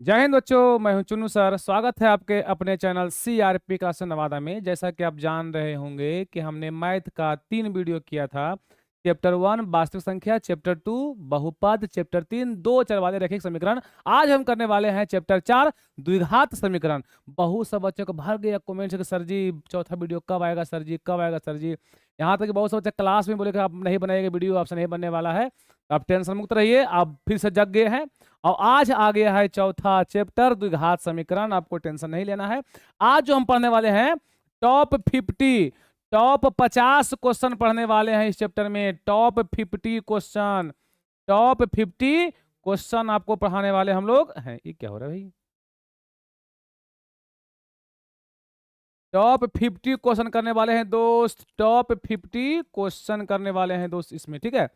जय हिंद बच्चों, मैं हूं चुन्नू सर। स्वागत है आपके अपने चैनल CRP क्लास नवादा में। जैसा कि आप जान रहे होंगे कि हमने मैथ का 3 वीडियो किया था। चैप्टर 1 वास्तविक संख्या, चैप्टर 2 बहुपद, चैप्टर 3 दो चर वाले रैखिक समीकरण। आज हम करने वाले हैं चैप्टर 4 द्विघात समीकरण। बहुत सब बच्चों को भर गया कमेंट कि सर जी चौथा वीडियो कब आएगा, सर जी कब आएगा सर जी। यहाँ तक कि बहुत से बच्चे क्लास में बोले कि आप नहीं बनाएंगे वीडियो, आपसे नहीं बनने वाला है। तो आप टेंशन मुक्त रहिए, आप फिर से जग गए हैं। और आज आ गया है चौथा चैप्टर द्विघात समीकरण। आपको टेंशन नहीं लेना है। आज जो हम पढ़ने वाले हैं टॉप 50 क्वेश्चन पढ़ने वाले हैं इस चैप्टर में। टॉप 50 क्वेश्चन आपको पढ़ाने वाले हम लोग हैं। ये क्या हो रहा है भाई? टॉप 50 क्वेश्चन करने वाले हैं दोस्त। टॉप 50 क्वेश्चन करने वाले हैं दोस्त इसमें, ठीक है।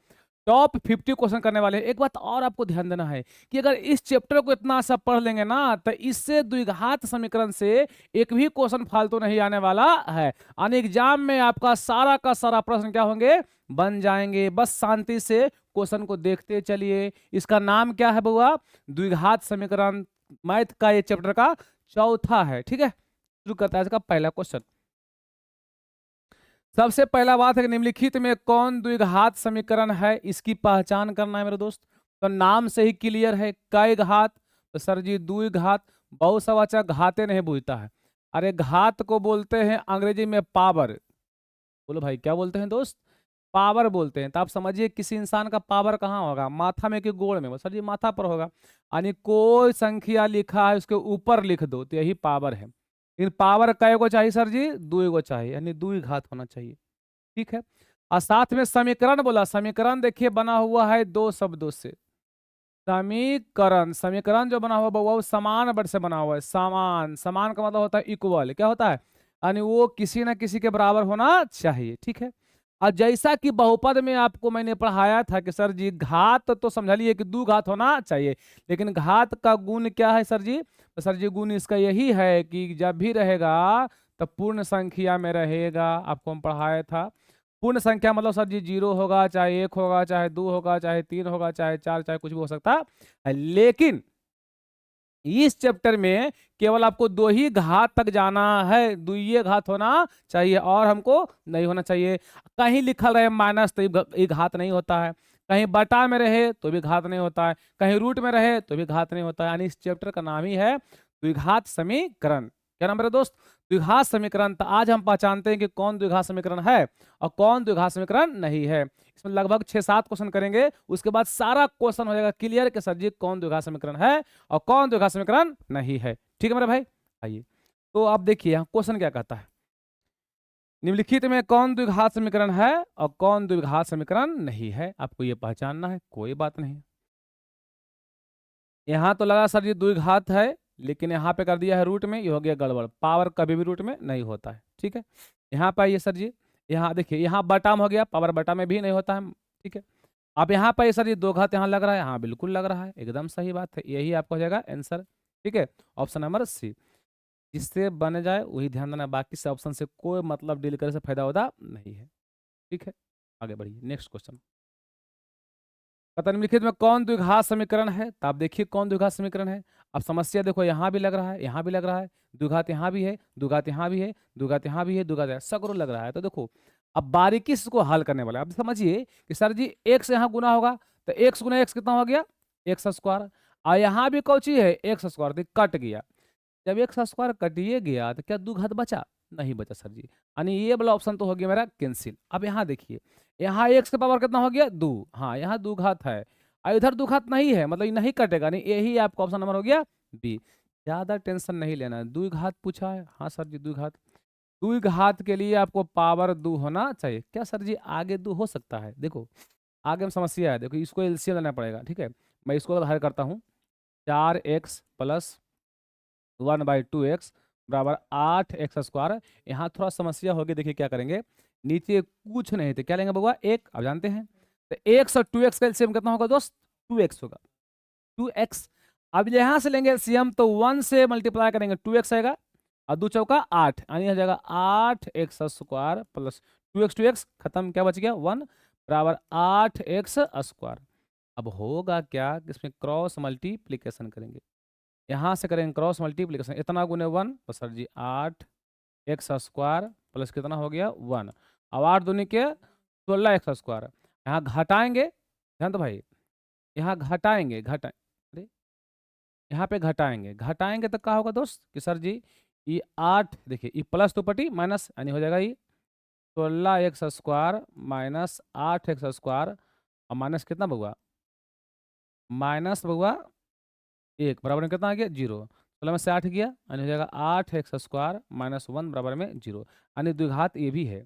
टॉप 50 क्वेश्चन करने वाले हैं। एक बात और आपको ध्यान देना है कि अगर इस चैप्टर को इतना सब पढ़ लेंगे ना, तो इससे द्विघात समीकरण से एक भी क्वेश्चन फालतू नहीं आने वाला है। यानी एग्जाम में आपका सारा का सारा प्रश्न क्या होंगे, बन जाएंगे। बस शांति से क्वेश्चन को देखते चलिए। इसका नाम क्या है बुआ? द्विघात समीकरण। मैथ का ये चैप्टर का चौथा है, ठीक है। शुरू करता है इसका पहला क्वेश्चन। सबसे पहला बात है कि निम्नलिखित में कौन द्विघात समीकरण है, इसकी पहचान करना है मेरे दोस्त। तो नाम से ही क्लियर है। कई घात? तो सर जी द्विघात। बहुसवाचक घाते नहीं पूछता है। अरे घात को बोलते हैं अंग्रेजी में पावर। बोलो भाई क्या बोलते हैं दोस्त? पावर बोलते हैं। तो आप समझिए किसी इंसान का पावर कहाँ होगा, माथा में कि गोड़ में? सर जी माथा पर होगा। यानी कोई संख्या लिखा है उसके ऊपर लिख दो तो यही पावर है। इन पावर कै को चाहिए सर जी? दो को चाहिए, यानी द्विघात होना चाहिए, ठीक है। और साथ में समीकरण बोला। समीकरण देखिए बना हुआ है दो शब्दों से। समीकरण, समीकरण जो बना हुआ है वो समान वर्ड से बना हुआ है। समान, समान का मतलब होता है इक्वल। क्या होता है? यानी वो किसी ना किसी के बराबर होना चाहिए, ठीक है। और जैसा कि बहुपद में आपको मैंने पढ़ाया था कि सर जी घात तो समझ लिए कि दो घात होना चाहिए, लेकिन घात का गुण क्या है सर जी? तो सर जी गुण इसका यही है कि जब भी रहेगा तो पूर्ण संख्या में रहेगा। आपको हम पढ़ाया था। पूर्ण संख्या मतलब सर जी 0 होगा, चाहे 1 होगा, चाहे 2 होगा, चाहे 3 होगा, चाहे 4, चाहे कुछ भी हो सकता है। लेकिन इस चैप्टर में केवल आपको दो ही घात तक जाना है। दुइये घात होना चाहिए और हमको नहीं होना चाहिए। कहीं लिखल रहे माइनस तो ये घात नहीं होता है। कहीं बटा में रहे तो भी घात नहीं होता है। कहीं रूट में रहे तो भी घात नहीं होता है। यानी इस चैप्टर का नाम ही है द्विघात समीकरण। क्या नाम है दोस्त? द्विघात समीकरण। तो आज हम पहचानते हैं कि कौन द्विघात समीकरण है और कौन द्विघात समीकरण नहीं है। इसमें लगभग 6-7 क्वेश्चन करेंगे। उसके बाद सारा क्वेश्चन हो जाएगा क्लियर कि सर जी कौन द्विघात समीकरण है और कौन द्विघात समीकरण नहीं है, ठीक है मेरे भाई। आइए तो आप देखिए यहाँ क्वेश्चन क्या कहता है। निम्नलिखित में कौन द्विघात समीकरण है और कौन द्विघात समीकरण नहीं है, आपको ये पहचानना है। कोई बात नहीं। यहाँ तो लगा सर जी द्विघात है, लेकिन यहाँ पे कर दिया है रूट में, ये हो गया गड़बड़। पावर कभी भी रूट में नहीं होता है, ठीक है। यहाँ पे आइए सर जी। यहाँ देखिए, यहाँ बटा में हो गया, पावर बटा में भी नहीं होता है, ठीक है। अब यहाँ पर सर ये दो घात यहाँ लग रहा है, हाँ बिल्कुल लग रहा है, एकदम सही बात है। यही आपका हो जाएगा आंसर, ठीक है। Option number C. जिससे बन जाए वही ध्यान देना, बाकी से ऑप्शन से कोई मतलब डील करने से फायदा होता नहीं है, ठीक है। आगे बढ़िए, नेक्स्ट क्वेश्चन। पता निम्नलिखित में कौन द्विघात समीकरण है? तो आप देखिए कौन द्विघात समीकरण है। अब समस्या देखो, यहाँ भी लग रहा है, यहाँ भी लग रहा है, द्विघात यहाँ भी है, द्विघात यहाँ भी है, द्विघात यहाँ भी है, द्विघात सगरो लग रहा है। तो देखो अब बारीकी से इसको हल करने वाला है। अब समझिए कि सर जी एक्स यहाँ गुना होगा तो एक्स गुना एक्स कितना हो गया? X square. और यहाँ भी कौची है? एक्स स्क्वायर, तो कट गया। जब एक्स स्क्वायर कटिए गया तो क्या द्विघात बचा? नहीं बचा सर जी। यानी ये वाला ऑप्शन तो हो गया मेरा कैंसिल। अब यहाँ देखिए, यहाँ एक्स का पावर कितना हो गया? 2। हाँ यहाँ द्विघात है और इधर द्विघात नहीं है, मतलब ये नहीं कटेगा। नहीं, यही आपका ऑप्शन नंबर हो गया बी। ज्यादा टेंशन नहीं लेना है। द्विघात पूछा है, हाँ सर जी द्विघात। द्विघात के लिए आपको पावर 2 होना चाहिए। क्या सर जी आगे 2 हो सकता है? देखो आगे में समस्या है, देखो इसको एलसीएम लेना पड़ेगा, ठीक है। मैं इसको हल करता हूँ। 4x प्लस 1/2x बराबर 8x²। यहाँ थोड़ा समस्या होगी, देखिए क्या करेंगे। नीचे कुछ नहीं थे, क्या लेंगे बउआ? एक। अब जानते हैं तो x और 2x का एलसीएम कितना होगा दोस्त? 2x होगा। 2x। अब यहाँ से लेंगे एलसीएम तो 1 से मल्टीप्लाई करेंगे 2x आएगा और 2 चौका 8, यानी हो जाएगा 8x² प्लस 2x खत्म, क्या बच गया? 1 बराबर 8x²। अब होगा क्या कि इसमें क्रॉस मल्टीप्लीकेशन करेंगे। यहाँ से करेंगे क्रॉस मल्टीप्लीकेशन, इतना गुने 1 तो सर जी 8 एक्स स्क्वायर प्लस कितना हो गया 1। अब 8 दूनी के 16 एक्स स्क्वायर। यहाँ घटाएंगे, ध्यान दो भाई, यहाँ घटाएंगे अरे यहाँ पे घटाएंगे, घटाएंगे तो क्या होगा दोस्त कि सर जी ये 8, देखिए ये प्लस तो पटी माइनस यानी हो जाएगा ये 16 x square minus 8 x square, और माइनस कितना बउआ, माइनस बउआ 1 बराबर में कितना आ गया 0। 16 में से 8 गया यानी हो जाएगा 8 एक्स स्क्वायर माइनस 1 बराबर में 0। यानी द्विघात ये भी है,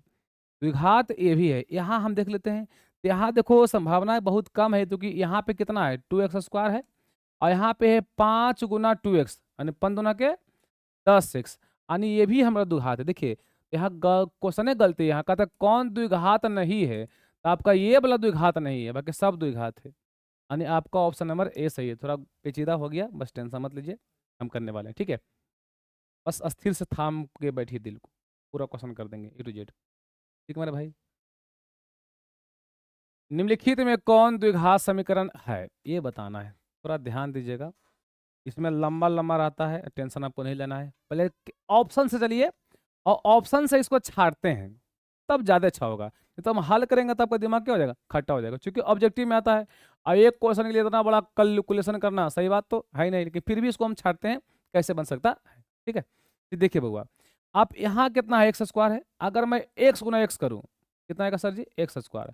द्विघात ये भी है। यहाँ हम देख लेते हैं, तो यहाँ देखो संभावना बहुत कम है क्योंकि यहाँ पे कितना है 2x स्क्वायर है, और यहाँ पे है 5 गुना 2x यानी 5 दुना के 10x, यानी ये भी हमारा द्विघात है। देखिए यहाँ क्वेश्चन है गलती, यहाँ कहता है कौन द्विघात नहीं है, तो आपका ये वाला द्विघात नहीं है, बाकी सब द्विघात है, यानी आपका ऑप्शन नंबर ए सही है। थोड़ा पेचीदा हो गया, बस टेंशन मत लीजिए, हम करने वाले हैं, ठीक है। बस अस्थिर से थाम के बैठिए दिल को, पूरा क्वेश्चन कर देंगे ए टू जेड, ठीक है मेरे भाई। निम्नलिखित में कौन द्विघात समीकरण है ये बताना है, थोड़ा ध्यान दीजिएगा। इसमें लंबा लंबा रहता है, टेंशन आपको नहीं लेना है। पहले ऑप्शन से चलिए और ऑप्शन से इसको छाटते हैं, तब ज़्यादा अच्छा होगा। नहीं तो हम हल करेंगे तो आपका दिमाग क्या हो जाएगा, खट्टा हो जाएगा, क्योंकि ऑब्जेक्टिव में आता है। और एक क्वेश्चन के लिए इतना बड़ा कैलकुलेशन करना सही बात तो है ही नहीं, लेकिन फिर भी इसको हम छाटते हैं कैसे बन सकता है, ठीक है। तो देखिए बउआ, आप यहाँ कितना है एक्स स्क्वायर है, अगर मैं एक्स गुना एक्स करूँ कितना आएगा सर जी एक्स स्क्वायर,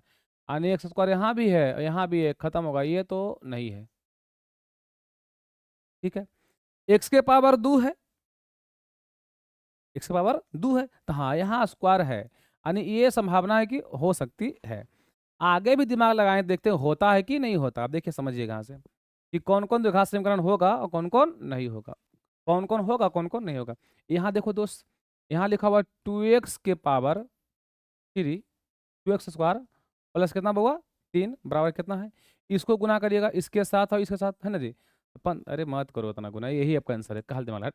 यानी एक्स स्क्वायर यहाँ भी है यहाँ भी है, खत्म होगा, ये तो नहीं है, ठीक है। एक्स के पावर 2 है, एक्स के पावर 2 है, तो हाँ यहाँ स्क्वायर है, यानी ये संभावना है कि हो सकती है। आगे भी दिमाग लगाएं, देखते हैं होता है कि नहीं होता। आप देखिए समझिएगा यहाँ से कि कौन कौन द्विघात समीकरण होगा और कौन कौन नहीं होगा, कौन कौन होगा कौन कौन नहीं होगा। यहाँ देखो दोस्त, यहाँ लिखा हुआ 2x के पावर 3 2x स्क्वायर प्लस कितना होगा 3 बराबर कितना है, इसको गुना करिएगा इसके साथ और इसके साथ, है ना जी। अरे मत करो उतना गुना, यही आपका आंसर है, कहा दिमाग हट।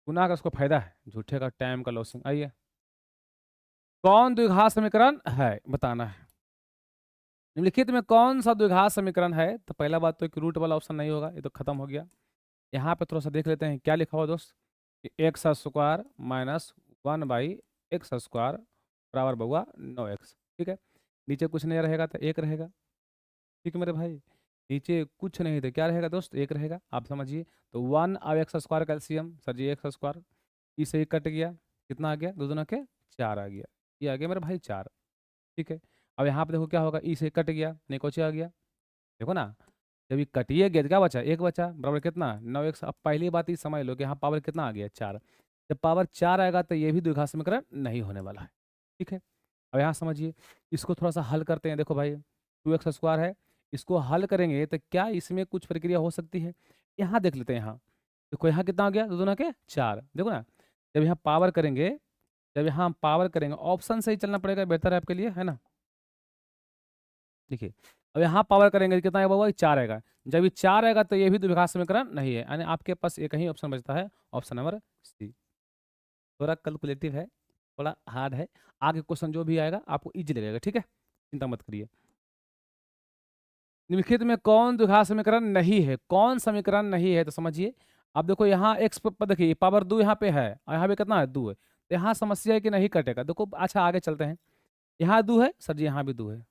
गुना का उसको फायदा है, झूठे का टाइम का लॉसिंग। आइए कौन द्विघात समीकरण है बताना है, निम्नलिखित में कौन सा द्विघात समीकरण है। तो पहला बात तो एक रूट वाला ऑप्शन नहीं होगा, ये तो खत्म हो गया। यहाँ पे थोड़ा सा देख लेते हैं क्या लिखा हुआ दोस्त, x square minus 1/x square बराबर बउआ 9x, ठीक है। नीचे कुछ नहीं रहेगा तो एक रहेगा, ठीक है मेरे भाई। नीचे कुछ नहीं तो क्या रहेगा दोस्त, एक रहेगा, आप समझिए। तो 1 अब x square calcium sir ji x square, इसे ही कट गया, कितना आ गया 2 दूना के 4 आ गया, ये आ गया मेरे भाई 4, ठीक है। अब यहाँ पे देखो क्या होगा, ई से कट गया निकोचे आ गया, देखो ना, जब ये कटिए गया तो क्या बचा, एक बचा बराबर कितना 9x। अब पहली बात ही समझ लो कि यहाँ पावर कितना आ गया 4, जब पावर 4 आएगा तो ये भी द्विघात समीकरण नहीं होने वाला है, ठीक है। अब यहाँ समझिए, इसको थोड़ा सा हल करते हैं। देखो भाई 2x स्क्वायर है, इसको हल करेंगे तो क्या इसमें कुछ प्रक्रिया हो सकती है, यहाँ देख लेते हैं। यहाँ देखो यहाँ कितना आ गया 2 दूना के 4, देखो ना, जब यहाँ पावर करेंगे, जब यहाँ हम पावर करेंगे ऑप्शन से ही चलना पड़ेगा, बेहतर है आपके लिए, है ना। देखिए अब यहाँ पावर करेंगे कितना आएगा बाबा 4 आएगा, जब ये 4 आएगा तो ये भी द्विघात समीकरण नहीं है, यानी आपके पास एक ही ऑप्शन बचता है, ऑप्शन नंबर सी। थोड़ा कैलकुलेटिव है, थोड़ा हार्ड है, आगे क्वेश्चन जो भी आएगा आपको इजी लगेगा, ठीक है, चिंता मत करिए। निम्नलिखित में कौन द्विघात समीकरण नहीं है, कौन समीकरण नहीं है तो समझिए। आप देखो यहाँ एक्स पर देखिए पावर 2 यहाँ पे है और यहाँ पे कितना है 2 है, तो यहाँ समस्या है कि नहीं कटेगा। देखो अच्छा आगे चलते हैं, यहाँ 2 है सर जी, यहाँ भी 2 है,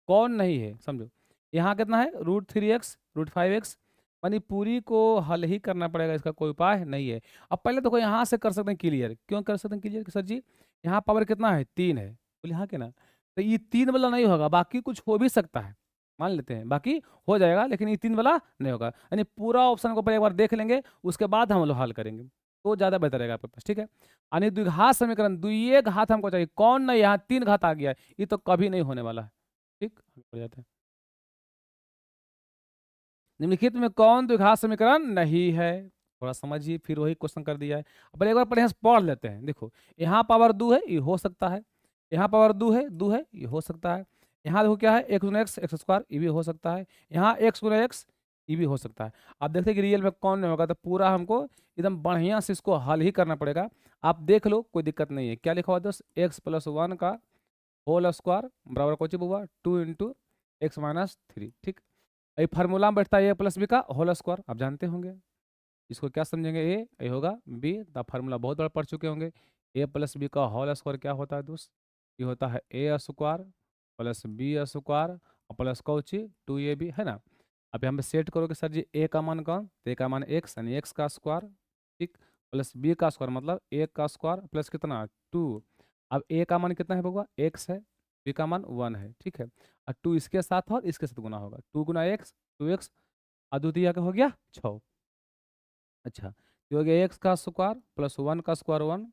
कौन नहीं है समझो। यहाँ कितना है √3x √5x, यानी पूरी को हल ही करना पड़ेगा, इसका कोई उपाय नहीं है। अब पहले देखो यहाँ से कर सकते हैं क्लियर, क्यों कर सकते हैं क्लियर सर जी, यहाँ पावर कितना है 3 है, बोले यहाँ के ना, तो ये 3 वाला नहीं होगा, बाकी कुछ हो भी सकता है, मान लेते हैं बाकी हो जाएगा, लेकिन ये 3 वाला नहीं होगा। यानी पूरा ऑप्शन को पहले एक बार देख लेंगे, उसके बाद हम लोग हल करेंगे, तो ज़्यादा बेहतर रहेगा आपके पास, ठीक है। यानी द्विघात समीकरण द्वितीय घात हमको चाहिए, कौन नहीं, यहाँ 3 घात आ गया है, ये तो कभी नहीं होने वाला है, ठीक हो जाते हैं। निम्नलिखित में कौन द्विघात समीकरण नहीं है, थोड़ा समझिए, फिर वही क्वेश्चन कर दिया है। अब एक बार पढ़े पढ़ लेते हैं। देखो यहाँ पावर 2 है, ये हो सकता है, यहाँ पावर 2 है ये हो सकता है, यहाँ देखो क्या है एक्स गुना एक्स एक्स स्क्वायर, ये भी हो सकता है, यहाँ एक्स गुना एक्स ये भी हो सकता है। आप देखते हैं कि रियल में कौन नहीं होगा, तो पूरा हमको एकदम बढ़िया से इसको हल ही करना पड़ेगा। आप देख लो कोई दिक्कत नहीं है। क्या लिखा हुआ दोस्त, x+1 का होल स्क्वायर बराबर कुछ हुआ 2 × x - 3, ठीक। ये फार्मूला में बैठता है ए प्लस बी का होल स्क्वायर, आप जानते होंगे। इसको क्या समझेंगे, ए होगा बी, द फार्मूला बहुत बार पढ़ चुके होंगे। ए प्लस बी का होल स्क्वायर क्या होता है दोस्त, ये होता है a square plus b square और प्लस कौची 2ab, है ना। अब यहाँ पे सेट करोगे सर जी ए का मान कौन, तो ए का मान एक्स यानी एक्स का स्क्वायर, ठीक, प्लस बी का स्क्वायर मतलब ए का स्क्वायर प्लस कितना 2। अब ए का मान कितना है बउआ, एक्स है, बी का मान 1 है, ठीक है। और 2 इसके साथ और इसके साथ गुना होगा, 2 गुना एक्स 2x, अद्वितीय का हो गया 6। अच्छा, ये हो गया एक्स का स्क्वायर प्लस 1 का स्क्वायर 1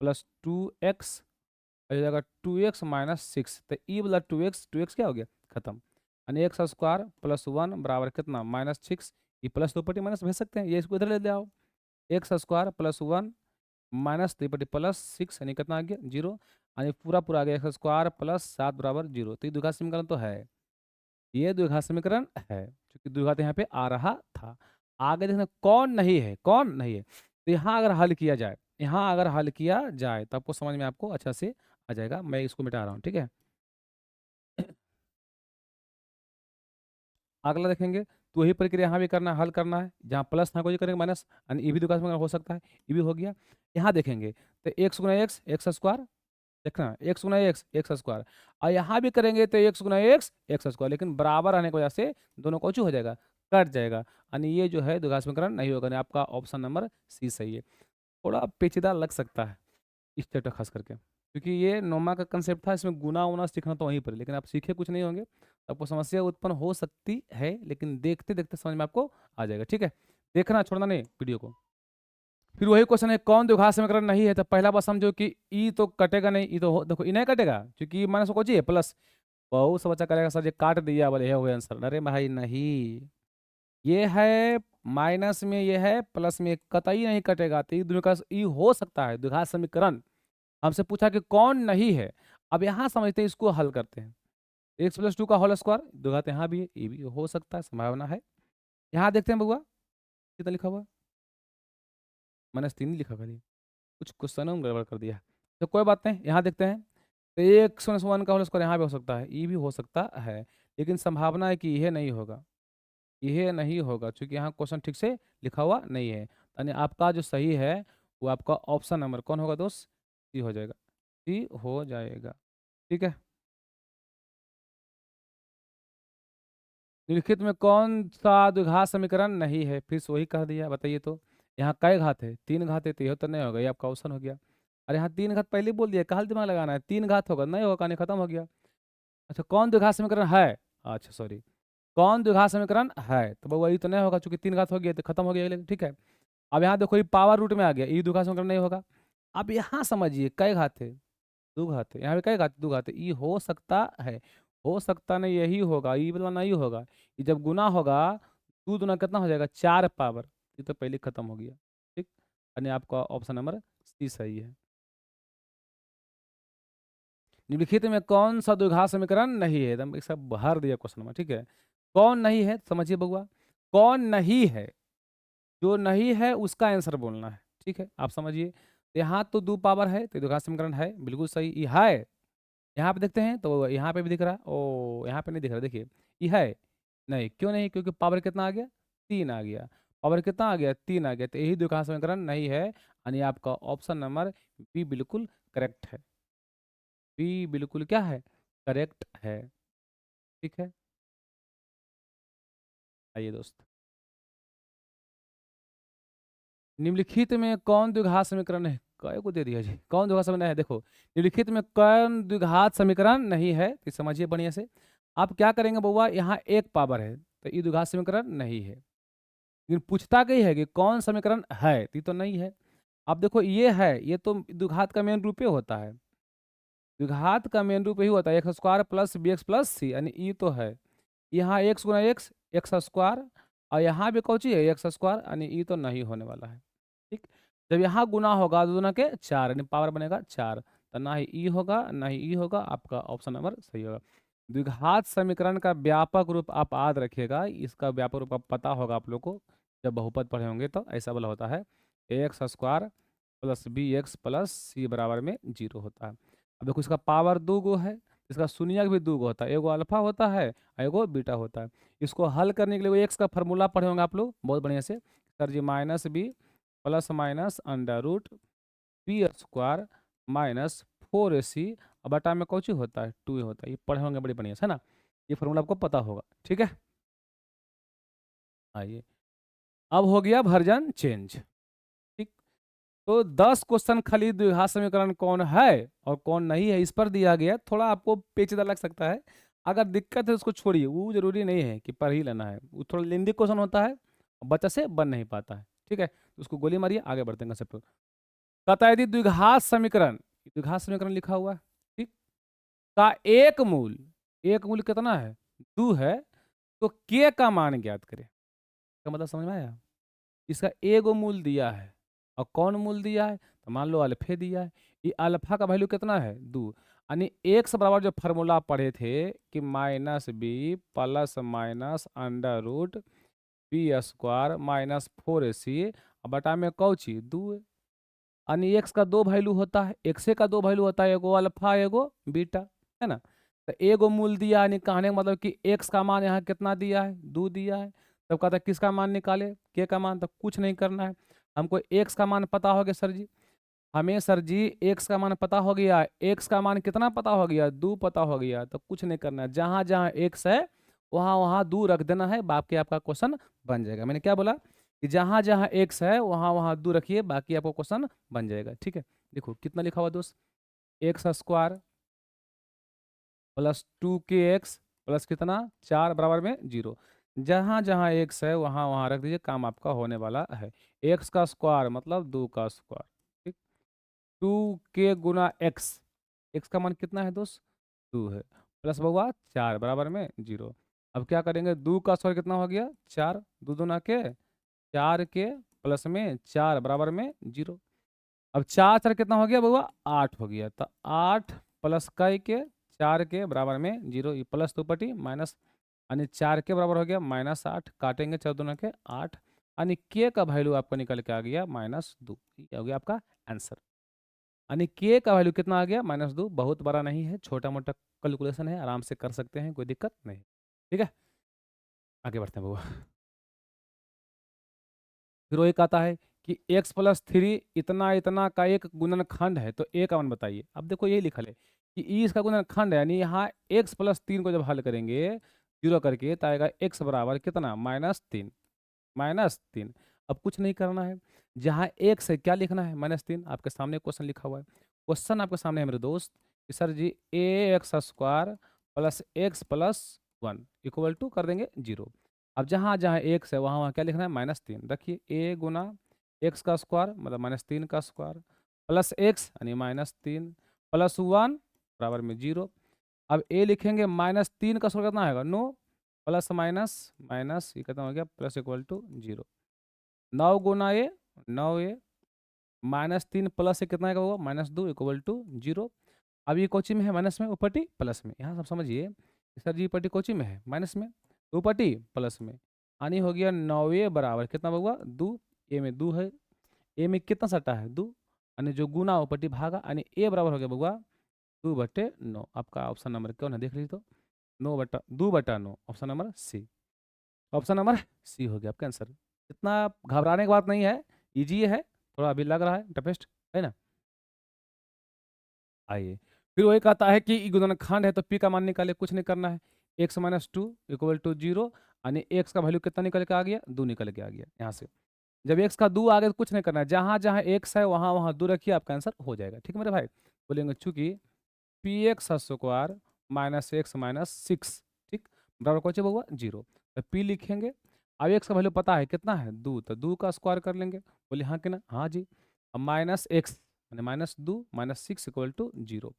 प्लस 2x, हो जाएगा 2x माइनस 6, तो ई वाला 2x क्या हो गया खत्म, यानी एक्स स्क्वायर प्लस 1 बराबर कितना -6, ये प्लस दो पट्टी माइनस भेज सकते हैं, ये इसको इधर ले आओ, एक्स स्क्वायर प्लस 1 माइनस 3 पट्टी प्लस 6 यानी कितना आ गया 0, यानी पूरा पूरा आ गया एक्स स्क्वायर प्लस 7 बराबर 0। तो ये द्विघात समीकरण तो है, ये द्विघात समीकरण है, क्योंकि द्विघात यहाँ पे आ रहा था। आगे देखना कौन नहीं है, कौन नहीं है, तो यहाँ अगर हल किया जाए, यहाँ अगर हल किया जाए तो आपको समझ में आपको अच्छा से आ जाएगा। मैं इसको मिटा रहा हूँ, ठीक है। अगला देखेंगे तो वही प्रक्रिया यहाँ भी करना है, हल करना है, जहाँ प्लस था कोई करेंगे माइनस, यानी ये भी द्विघात समीकरण हो सकता है, ये भी हो गया। यहाँ देखेंगे तो एक्स गुना एक्स एक्स स्क्वायर, देखना एक्स गुना एक्स एक्स स्क्वायर, और यहाँ भी करेंगे तो एक्स गुना एक्स एक्स स्क्वायर, लेकिन बराबर आने की वजह से दोनों को हो जाएगा, कट जाएगा, यानी ये जो है द्विघात समीकरण नहीं होगा, यानी आपका ऑप्शन नंबर सी सही है। थोड़ा पेचीदा लग सकता है इस चैप्टर खास करके, क्योंकि ये नोमा का कंसेप्ट था, इसमें गुना वुना सीखना तो वहीं पर है, लेकिन आप सीखे कुछ नहीं होंगे तो आपको समस्या उत्पन्न हो सकती है, लेकिन देखते देखते समझ में आपको आ जाएगा, ठीक है। देखना छोड़ना नहीं वीडियो को। फिर वही क्वेश्चन है, कौन द्विघात समीकरण नहीं है, तो पहला बात समझो कि ई तो कटेगा नहीं, ई तो देखो ई नहीं कटेगा, क्योंकि माइनस को है प्लस, बहुत सा बच्चा करेगा सर ये काट दिया बोले हो गया आंसर, अरे भाई नहीं, ये है माइनस में, ये है प्लस में, कतई नहीं कटेगा, तो ई हो सकता है द्विघात समीकरण। हमसे पूछा कि कौन नहीं है, अब यहाँ समझते हैं, इसको हल करते हैं। एक्स प्लस 2 का होल स्क्वायर द्विघात यहाँ भी है, ये भी हो सकता है, संभावना है। यहाँ देखते हैं बउआ कितना लिखा हुआ, -3 लिखा खाली, कुछ क्वेश्चन में गड़बड़ कर दिया, तो कोई बात नहीं। यहाँ देखते हैं तो एक्स माइनस 1 का होल स्क्वायर यहाँ भी हो सकता है, ये भी हो सकता है, लेकिन संभावना है कि यह नहीं होगा, यह नहीं होगा, क्योंकि यहाँ क्वेश्चन ठीक से लिखा हुआ नहीं है, यानी आपका जो सही है वो आपका ऑप्शन नंबर कौन होगा दोस्त, सी हो जाएगा, सी हो जाएगा, ठीक है। निम्नलिखित में कौन सा द्विघात समीकरण नहीं है, फिर से वही कह दिया, बताइए तो। यहाँ कै घात है, 3 घात है, तो यह तो नहीं होगा, ये आपका ऑप्शन हो गया। अरे यहाँ 3 घात पहले ही बोल दिया, कहाँ दिमाग लगाना है, 3 घात होगा, नहीं होगा, कहानी खत्म हो गया। अच्छा कौन द्विघात समीकरण है, अच्छा सॉरी, कौन द्विघात समीकरण है, तो वही तो नहीं होगा, चूंकि 3 घात हो गया तो खत्म हो गया, ठीक है। अब यहाँ देखो ये पावर रूट में आ गया, ये द्विघात समीकरण नहीं होगा। अब यहाँ समझिए कै घात है, 2 घात है, यहाँ पे कै घात 2 घात है, ये हो सकता है, हो सकता नहीं यही होगा, ये वाला नहीं होगा, ये जब गुना होगा 2 दुना कितना हो जाएगा 4 पावर, ये तो पहले खत्म हो गया, ठीक, यानी आपका ऑप्शन नंबर सी सही है। निम्नलिखित में कौन सा द्विघात समीकरण नहीं है, एकदम एक सब भर दिया क्वेश्चन में, ठीक है। कौन नहीं है समझिए बउआ, कौन नहीं है, जो नहीं है उसका आंसर बोलना है, ठीक है, आप समझिए। यहाँ तो 2 पावर है तो द्विघात समीकरण है, बिल्कुल सही, ये है। यहाँ पे देखते हैं तो यहाँ पे भी दिख रहा है, ओ यहाँ पे नहीं दिख रहा, देखिए ये है नहीं, क्यों नहीं, क्योंकि पावर कितना आ गया 3 आ गया, पावर कितना आ गया 3 आ गया, तो यही द्विघात समीकरण नहीं है, यानी आपका ऑप्शन नंबर बी बिल्कुल करेक्ट है, बी बिल्कुल क्या है करेक्ट है, ठीक है। आइए दोस्त, निम्नलिखित में कौन द्विघात समीकरण है, काय को दे दिया जी, कौन द्विघात समीकरण है, देखो निम्नलिखित में कौन द्विघात समीकरण नहीं है, तो समझिए बढ़िया से। आप क्या करेंगे बउआ, यहाँ एक पावर है तो ये द्विघात समीकरण नहीं है, लेकिन पूछता कही है कि कौन समीकरण है, तो ये तो नहीं है। अब देखो ये है, ये तो द्विघात का मेन रूप ही होता है, द्विघात का मेन रूप ही होता है, x square plus B x plus c, यानी ये तो है। यहाँ एक्स गुना एक्स एक्स स्क्वायर, और यहाँ भी कौची है एक्स स्क्वायर, यानी ये तो नहीं होने वाला है, ठीक। जब यहाँ गुना होगा तो गुना के 4 यानी पावर बनेगा 4, तो ना ही ई होगा ना ही ई होगा, आपका ऑप्शन नंबर सही होगा। द्विघात समीकरण का व्यापक रूप आप याद रखिएगा, इसका व्यापक रूप आप पता होगा आप लोग को, जब बहुपद पढ़े होंगे तो ऐसा वाला होता है, x square plus B x plus c बराबर में 0 होता है। अब देखो इसका पावर 2 गो है, इसका शून्यक भी दो होता है, एगो अल्फा होता है, एगो बीटा होता है। इसको हल करने के लिए वो एक्स का फॉर्मूला पढ़े होंगे आप लोग बहुत बढ़िया से। Sir ji minus B plus minus under root p square minus 4ac बटा में कौची होता है 2 होता है, ये पढ़े होंगे बड़ी बढ़िया से, है ना। ये फॉर्मूला आपको पता होगा, ठीक है। आइए, अब हो गया वर्जन चेंज, ठीक। तो 10 क्वेश्चन खाली द्विघात समीकरण कौन है और कौन नहीं है इस पर दिया गया। थोड़ा आपको पेचीदा लग सकता है, अगर दिक्कत है उसको छोड़िए, वो जरूरी नहीं है कि पढ़ ही लेना है, वो थोड़ा लेंदी क्वेश्चन होता है, बच्चा से बन नहीं पाता है, ठीक है। तो उसको गोली मारिए, आगे बढ़ते हैं कंसेप्ट। कहता है यदि द्विघात समीकरण लिखा हुआ है, ठीक, का एक मूल कितना है 2 है, तो के का मान ज्ञात करें। का मतलब समझ में आया। इसका एगो मूल दिया है, और कौन मूल दिया है, तो मान लो अल्फे दिया है। ये अल्फा का वैल्यू कितना है 2, यानी एक्स बराबर जो फार्मूला पढ़े थे कि minus B plus minus under root B square minus 4ac बटा में कौची 2, यानी एक्स का दो वैल्यू होता है, एक्स का दो वैल्यू होता है, एगो अल्फा एगो बीटा, है ना। तो एगो मूल दिया है, कहने का मतलब कि एक्स का मान यहाँ कितना दिया है 2 दिया है। तब कहता है किसका मान निकाले, के का मान। तो कुछ नहीं करना है, हमको एक्स का मान पता हो गया सर जी, हमें सर जी एक्स का मान पता हो गया। एक्स का मान कितना पता हो गया 2 पता हो गया, तो कुछ नहीं करना है, जहाँ जहाँ एक्स है वहाँ वहाँ 2 रख देना है, बाकी आपका क्वेश्चन बन जाएगा। मैंने क्या बोला कि जहाँ जहाँ एक्स है वहाँ वहाँ 2 रखिए, बाकी आपको क्वेश्चन बन जाएगा, ठीक है। देखो कितना लिखा हुआ दोस्त, x square plus 2kx plus कितना 4 बराबर में 0। जहाँ जहाँ एक्स है वहाँ वहाँ रख दीजिए, काम आपका होने वाला है। एक्स का स्क्वायर मतलब 2 का स्क्वायर, ठीक। 2k गुना एक्स, एक्स का मान कितना है दोस्त 2 है, प्लस बउआ 4 बराबर में 0। अब क्या करेंगे, 2 का स्क्वायर कितना हो गया 4, 2 दूना के 4 के प्लस में 4 बराबर में 0। अब 4 4 कितना हो गया बउआ 8 हो गया, तो 8 प्लस कई के 4 के बराबर में 0, ये प्लस 2 पटी माइनस, यानी 4 के बराबर हो गया -8, काटेंगे 4 दूना के 8, यानी के का वैल्यू आपको निकल के आ गया -2, ये हो गया आपका आंसर। यानी के का वैल्यू कितना आ गया -2, बहुत बड़ा नहीं है, छोटा मोटा कैलकुलेशन है, आराम से कर सकते हैं, कोई दिक्कत नहीं, ठीक है। आगे बढ़ते हैं बउआ। फिर वो एक आता है कि x प्लस 3 इतना इतना का एक गुणनखंड है, तो ए का मान बताइए। अब देखो यही लिखा है कि ई इसका गुणनखंड है, यानी यहाँ x प्लस 3 को जब हल करेंगे 0 करके, तो आएगा x बराबर कितना -3, -3। अब कुछ नहीं करना है, जहाँ x है क्या लिखना है -3, आपके सामने क्वेश्चन लिखा हुआ है। क्वेश्चन आपके सामने है मेरे दोस्त कि sir ji ax square plus x plus 1 equal to कर देंगे 0। अब जहाँ जहाँ एक्स है वहाँ वहाँ क्या लिखना है -3 रखिए, ए गुना एक्स का स्क्वायर मतलब -3 का स्क्वायर प्लस एक्स यानी -3 प्लस 1 बराबर में 0। अब ए लिखेंगे -3 का स्क्वायर कितना आएगा 9, प्लस माइनस माइनस ये कितना हो गया प्लस इक्वल टू 0। 9 गुना ए 9a -3 प्लस से कितना आएगा होगा -2 इक्वल टू 0। अब ये कोची में है माइनस में, ऊपटी प्लस में, यहाँ सब समझिए सर जी पटी कोची में है माइनस में, ऊपटी प्लस में, यानी हो गया 9a बराबर कितना होगा 2, ए में 2 है, ए में कितना सटा है 2, यानी जो गुना ऊपटी भागा, यानी ए बराबर हो गया बउआ 2/9। आपका ऑप्शन नंबर कौन है देख लीजिए, तो 2/9 option number C, option number C हो गया आपका आंसर। इतना घबराने की बात नहीं है, ईजी है, थोड़ा अभी लग रहा है टफेस्ट, है ना। आइए, फिर वही कहता है कि गुणनखंड है तो पी का मान निकाले, कुछ नहीं करना है, x माइनस 2 इक्वल टू 0, यानी एक्स का वैल्यू कितना निकल के आ गया 2 निकल के आ गया यहाँ से। जब एक्स का 2 आ गया तो कुछ नहीं करना है, जहाँ जहाँ एक्स है वहाँ वहाँ 2 रखिए, आपका आंसर हो जाएगा, ठीक है मेरे भाई। बोलेंगे चूंकि P x square minus x minus 6, ठीक, बराबर कौन बउआ 0, तो पी लिखेंगे। अब एक्स का वैल्यू पता है कितना है 2, तो 2 का स्क्वायर कर लेंगे, बोले हाँ कि ना, हाँ जी। अब माइनस एक्स यानी -2 -6 इक्वल टू 0,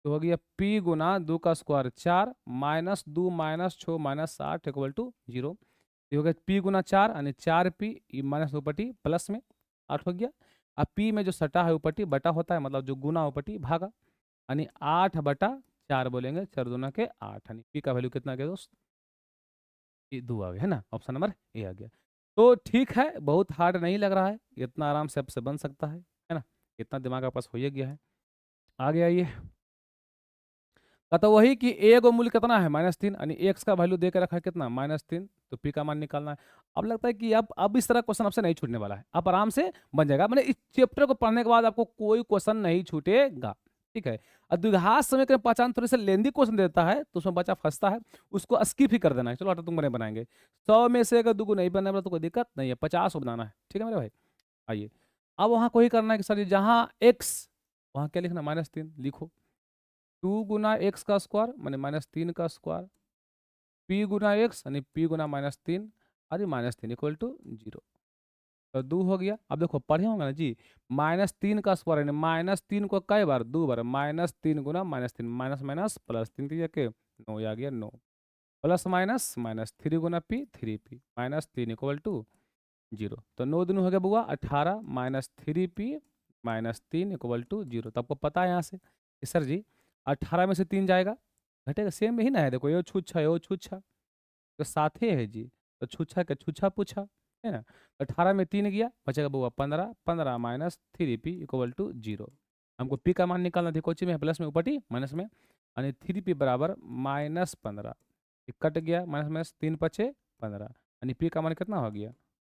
तो हो गया p गुना 2 का स्क्वायर 4 -2 -6 -8 इक्वल टू 0। ये हो गया p गुना 4 यानी 4p माइनस ऊपटी प्लस में 8 हो गया। अब p में जो सटा है ऊपटी बटा होता है, मतलब जो गुना ऊपटी भागा, यानी 8/4 बोलेंगे, 4 दूना के 8, यानी p का वैल्यू कितना आ गया दोस्त, ये 2 आ गया, है ना, ऑप्शन नंबर ए आ गया। तो ठीक है, बहुत हार्ड नहीं लग रहा है, इतना आराम से आपसे बन सकता है ना, इतना दिमाग आपके पास हो ही गया है। आगे आइए, तो वही कि ए को मूल्य कितना है -3 यानी एक्स का वैल्यू दे के रखा है कितना -3, तो पी का मान निकालना है। अब लगता है कि अब इस तरह क्वेश्चन आपसे नहीं छूटने वाला है, आप आराम से बन जाएगा। मैंने इस चैप्टर को पढ़ने के बाद आपको कोई क्वेश्चन नहीं छूटेगा, ठीक है। और द्विघात समीकरण पहचान थोड़ी सा लेंदी क्वेश्चन देता है तो उसमें बच्चा फंसता है, उसको स्किप ही कर देना है। चलो हटा, तुम बने बनाएंगे 100 में से अगर दुगो नहीं बनने वाला तो कोई दिक्कत नहीं है, 50 बनाना है, ठीक है मेरे भाई। आइए, अब वहाँ को ही करना है कि सर जहाँ एक्स, वहाँ क्या लिखना, -3 लिखो। 2 गुना एक्स का स्क्वायर माने -3 का स्क्वायर, पी गुना एक्स यानी पी गुना -3 अरे -3 इक्वल टू 0। तो 2 हो गया। अब देखो पढ़े होंगे ना जी, -3 का स्क्वायर यानी -3 को कई बार, 2 बार, -3 गुना -3, माइनस माइनस प्लस 3 3 के 9 आ गया 9, प्लस माइनस माइनस 3 गुना पी 3 पी, -3 इक्वल टू 0। तो 9 दिन हो गया बुआ 18 -3 पी -3 इक्वल टू 0। तो आपको पता है यहाँ से कि सर जी 18 में से 3 जाएगा, घटेगा, सेम ही ना है। देखो यो छूछा यो छूछा तो साथे है जी, तो छूछा के छूछा पूछा, है ना। 18 में 3 गया, बचेगा बुआ 15, 15 -3 पी इक्वल टू 0। हमको पी का मान निकालना थी, कोची में प्लस में ऊपटी माइनस में, यानी 3 पी बराबर -15। कट गया, माइनस माइनस 3 पचे 15, यानी पी का मान कितना हो गया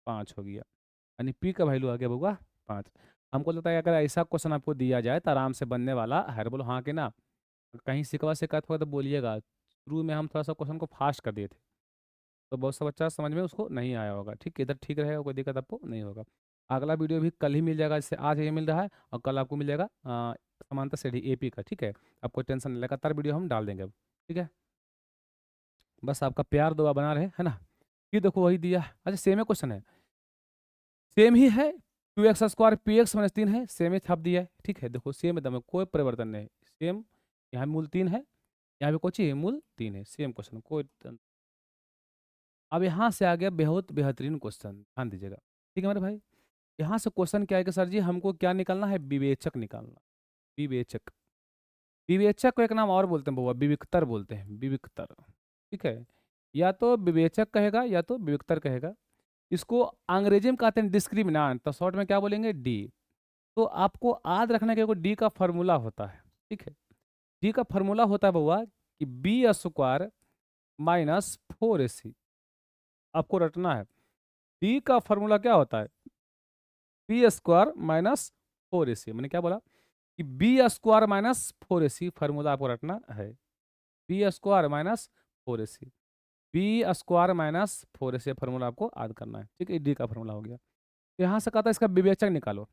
5 हो गया, यानी पी का वैल्यू आ गया बुआ 5। हमको लगता है अगर ऐसा क्वेश्चन आपको दिया जाए तो आराम से बनने वाला है, बोलो हाँ कि ना। कहीं सिकवा शिकायत होगा तो बोलिएगा, शुरू में हम थोड़ा सा क्वेश्चन को फास्ट कर दिए थे तो बहुत सा बच्चा समझ में उसको नहीं आया होगा, ठीक, इधर ठीक रहेगा, कोई दिक्कत आपको नहीं होगा। अगला वीडियो भी कल ही मिल जाएगा, जैसे आज ये मिल रहा है और कल आपको मिल जाएगा समांतर श्रेणी एपी का, ठीक है। आपको टेंशन नहीं, लगातार वीडियो हम डाल देंगे अब, ठीक है। बस आपका प्यार दुआ बना रहे, है ना। ये देखो वही दिया है। अच्छा सेम है क्वेश्चन है, सेम ही है, 2x² पी एक्स माइनस 3 है, सेम ही छाप दिया है, ठीक है। देखो सेम एकदम है, कोई परिवर्तन नहीं, सेम। यहाँ मूल 3 है, यहाँ पे कोची है मूल 3 है, सेम क्वेश्चन कोई अब यहाँ से आ गया बहुत बेहतरीन क्वेश्चन, ध्यान दीजिएगा, ठीक है मेरे भाई। यहाँ से क्वेश्चन क्या है कि सर जी हमको क्या निकालना है, विवेचक निकालना। विवेचक, विवेचक को एक नाम और बोलते हैं बउआ, विविक्तर बोलते हैं, विविक्तर, ठीक है। या तो विवेचक कहेगा या तो विविक्तर कहेगा। इसको अंग्रेजी में कहते हैं डिस्क्रिमिनांट, तो शॉर्ट में क्या बोलेंगे, डी। तो आपको याद रखना कि डी का फॉर्मूला होता है, ठीक है। डी का फॉर्मूला होता है बउआ कि B² माइनस 4AC, आपको रटना है। डी का फॉर्मूला क्या होता है, B² माइनस 4AC, मैंने क्या बोला कि B² माइनस 4AC फॉर्मूला आपको रटना है। B² minus 4AC, B² minus 4AC formula आपको याद करना है, ठीक है। डी का फॉर्मूला हो गया। तो यहाँ से कहता है इसका विवेचक निकालो,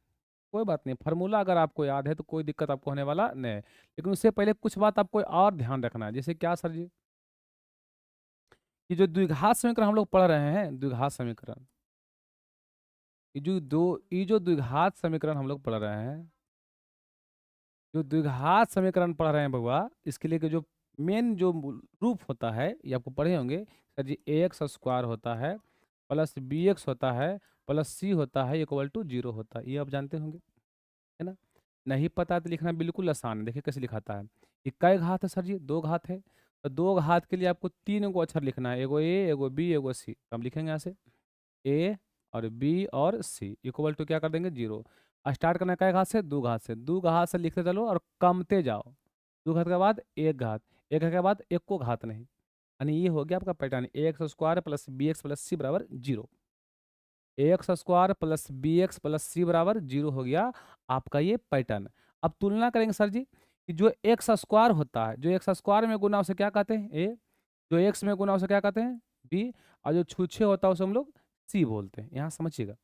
कोई बात नहीं, फॉर्मूला अगर आपको याद है तो कोई दिक्कत आपको होने वाला नहीं है। लेकिन उससे पहले कुछ बात आपको और ध्यान रखना है, जैसे क्या सर जी, ये जो द्विघात समीकरण हम लोग पढ़ रहे हैं, द्विघात समीकरण, ये जो द्विघात समीकरण हम लोग पढ़ रहे हैं, जो द्विघात समीकरण पढ़ रहे हैं बउआ, इसके लिए कि जो मेन जो रूप होता है ये आपको पढ़े होंगे सर जी, ax² होता है प्लस bx होता है प्लस c होता है इक्वल टू 0 होता है, ये आप जानते होंगे, है ना। नहीं पता तो लिखना बिल्कुल आसान है, देखिए कैसे लिखाता है। ये कै घात है सर जी, 2 घात है, तो 2 घात के लिए आपको 3 गो अक्षर लिखना है, एगो ए एगो बी एगो सी। हम लिखेंगे यहाँ से ए और बी और सी इक्वल टू क्या कर देंगे 0। स्टार्ट करना है कै घात से, 2 घात से, 2 घात से लिखते चलो और कमते जाओ। 2 घात के बाद 1 घात, 1 घात के बाद 1 को घात नहीं, यानी ये हो गया आपका pattern, ax² plus bx plus c बराबर 0। ax² plus bx plus c बराबर 0 हो गया आपका ये पैटर्न। अब तुलना करेंगे सर जी कि जो x² होता है, जो x² में गुना उसे क्या कहते हैं a, जो x में गुना उसे क्या कहते हैं b, और जो छूछे होता है उसे हम लोग c बोलते हैं। यहाँ समझिएगा,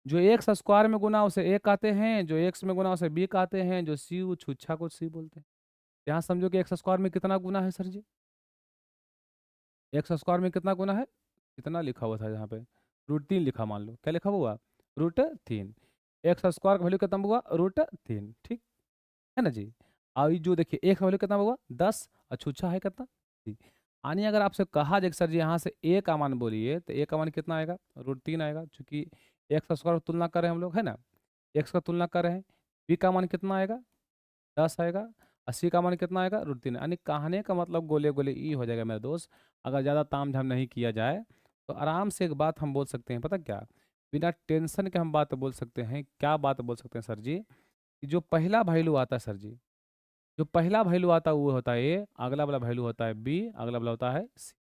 जो x² में गुना उसे a कहते हैं, जो x में गुना उसे b कहते हैं, जो c छूछा को c बोलते हैं। यहाँ समझो कि x² में कितना गुना है सर जी, x² में कितना गुना है, कितना लिखा हुआ था यहाँ पे, √3 लिखा, मान लो क्या लिखा हुआ, √3। x² का वैल्यू कितना हुआ, √3, ठीक है ना जी। और ये जो देखिए एक का वैल्यू कितना हुआ 10 और छूछा है कितना जी। यानी अगर आपसे कहा जाए कि सर जी यहाँ से a का मान बोलिए तो a का मान कितना आएगा, √3 आएगा, चूंकि x² तुलना कर रहे हैं हम लोग, है ना, x का तुलना कर रहे हैं। b का मान कितना आएगा 10 आएगा, 80 का मान कितना आएगा √3। यानी कहने का मतलब गोले गोले ई हो जाएगा मेरे दोस्त। अगर ज़्यादा ताम झाम नहीं किया जाए तो आराम से एक बात हम बोल सकते हैं, पता क्या, बिना टेंशन के हम बात बोल सकते हैं। क्या बात बोल सकते हैं सर जी, कि जो पहला वैल्यू आता है सर जी, जो पहला वैल्यू आता है वो होता है ए, अगला वाला वैल्यू होता है बी, अगला वाला होता है सी।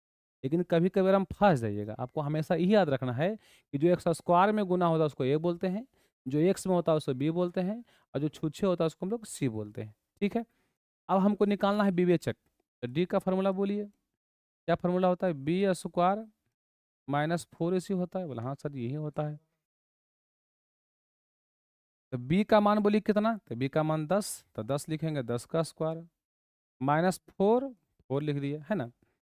लेकिन कभी कभी हम फंस जाइएगा, आपको हमेशा यही याद रखना है कि जो एक्स स्क्वायर में गुना होता है उसको ए बोलते हैं, जो एक्स में होता है उसको बी बोलते हैं, और जो छूछे होता है उसको हम लोग सी बोलते हैं। ठीक है, अब हमको निकालना है विवेचक। तो डी का फॉर्मूला बोलिए, क्या फॉर्मूला होता है? बी स्क्वायर माइनस 4ac होता है। बोला हाँ सर यही होता है। तो बी का मान बोलिए कितना? तो बी का मान 10, तो 10 लिखेंगे, 10 का स्क्वायर माइनस 4, 4 लिख दिए है ना।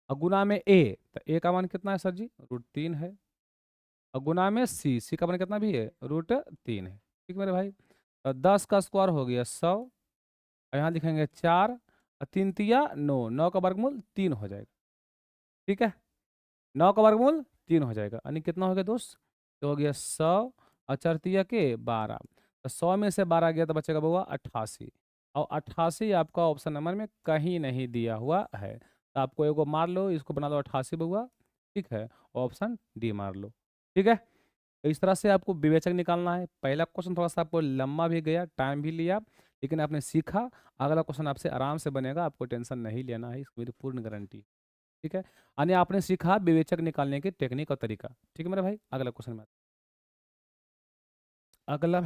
और गुना में ए, तो ए का मान कितना है सर जी? √3 है। और गुना में सी, सी का मान कितना भी है? √3 है। ठीक मेरे भाई, तो 10 का स्क्वायर हो गया 100, और यहाँ लिखेंगे 4, और 3 तिया 9, 9 का वर्गमूल 3 हो जाएगा। ठीक है, 9 का वर्गमूल 3 हो जाएगा, यानी कितना हो गया दोस्त? तो हो गया 100, और 4 तिया के 12, तो 100 में से 12 गया तो बचेगा बउआ 88। और 88 आपका ऑप्शन नंबर में कहीं नहीं दिया हुआ है, तो आपको एगो मार लो, इसको बना लो 88 बउआ। ठीक है, ऑप्शन डी मार लो। ठीक है, तो इस तरह से आपको विवेचक निकालना है। पहला क्वेश्चन थोड़ा सा आपको लंबा भी गया, टाइम भी लिया, लेकिन आपने सीखा। अगला क्वेश्चन आपसे आराम से बनेगा, आपको टेंशन नहीं लेना है, इसकी मेरी पूर्ण गारंटी। ठीक है, यानी आपने सीखा विवेचक निकालने की टेक्निक और तरीका। ठीक है मेरे भाई, अगला क्वेश्चन में अगला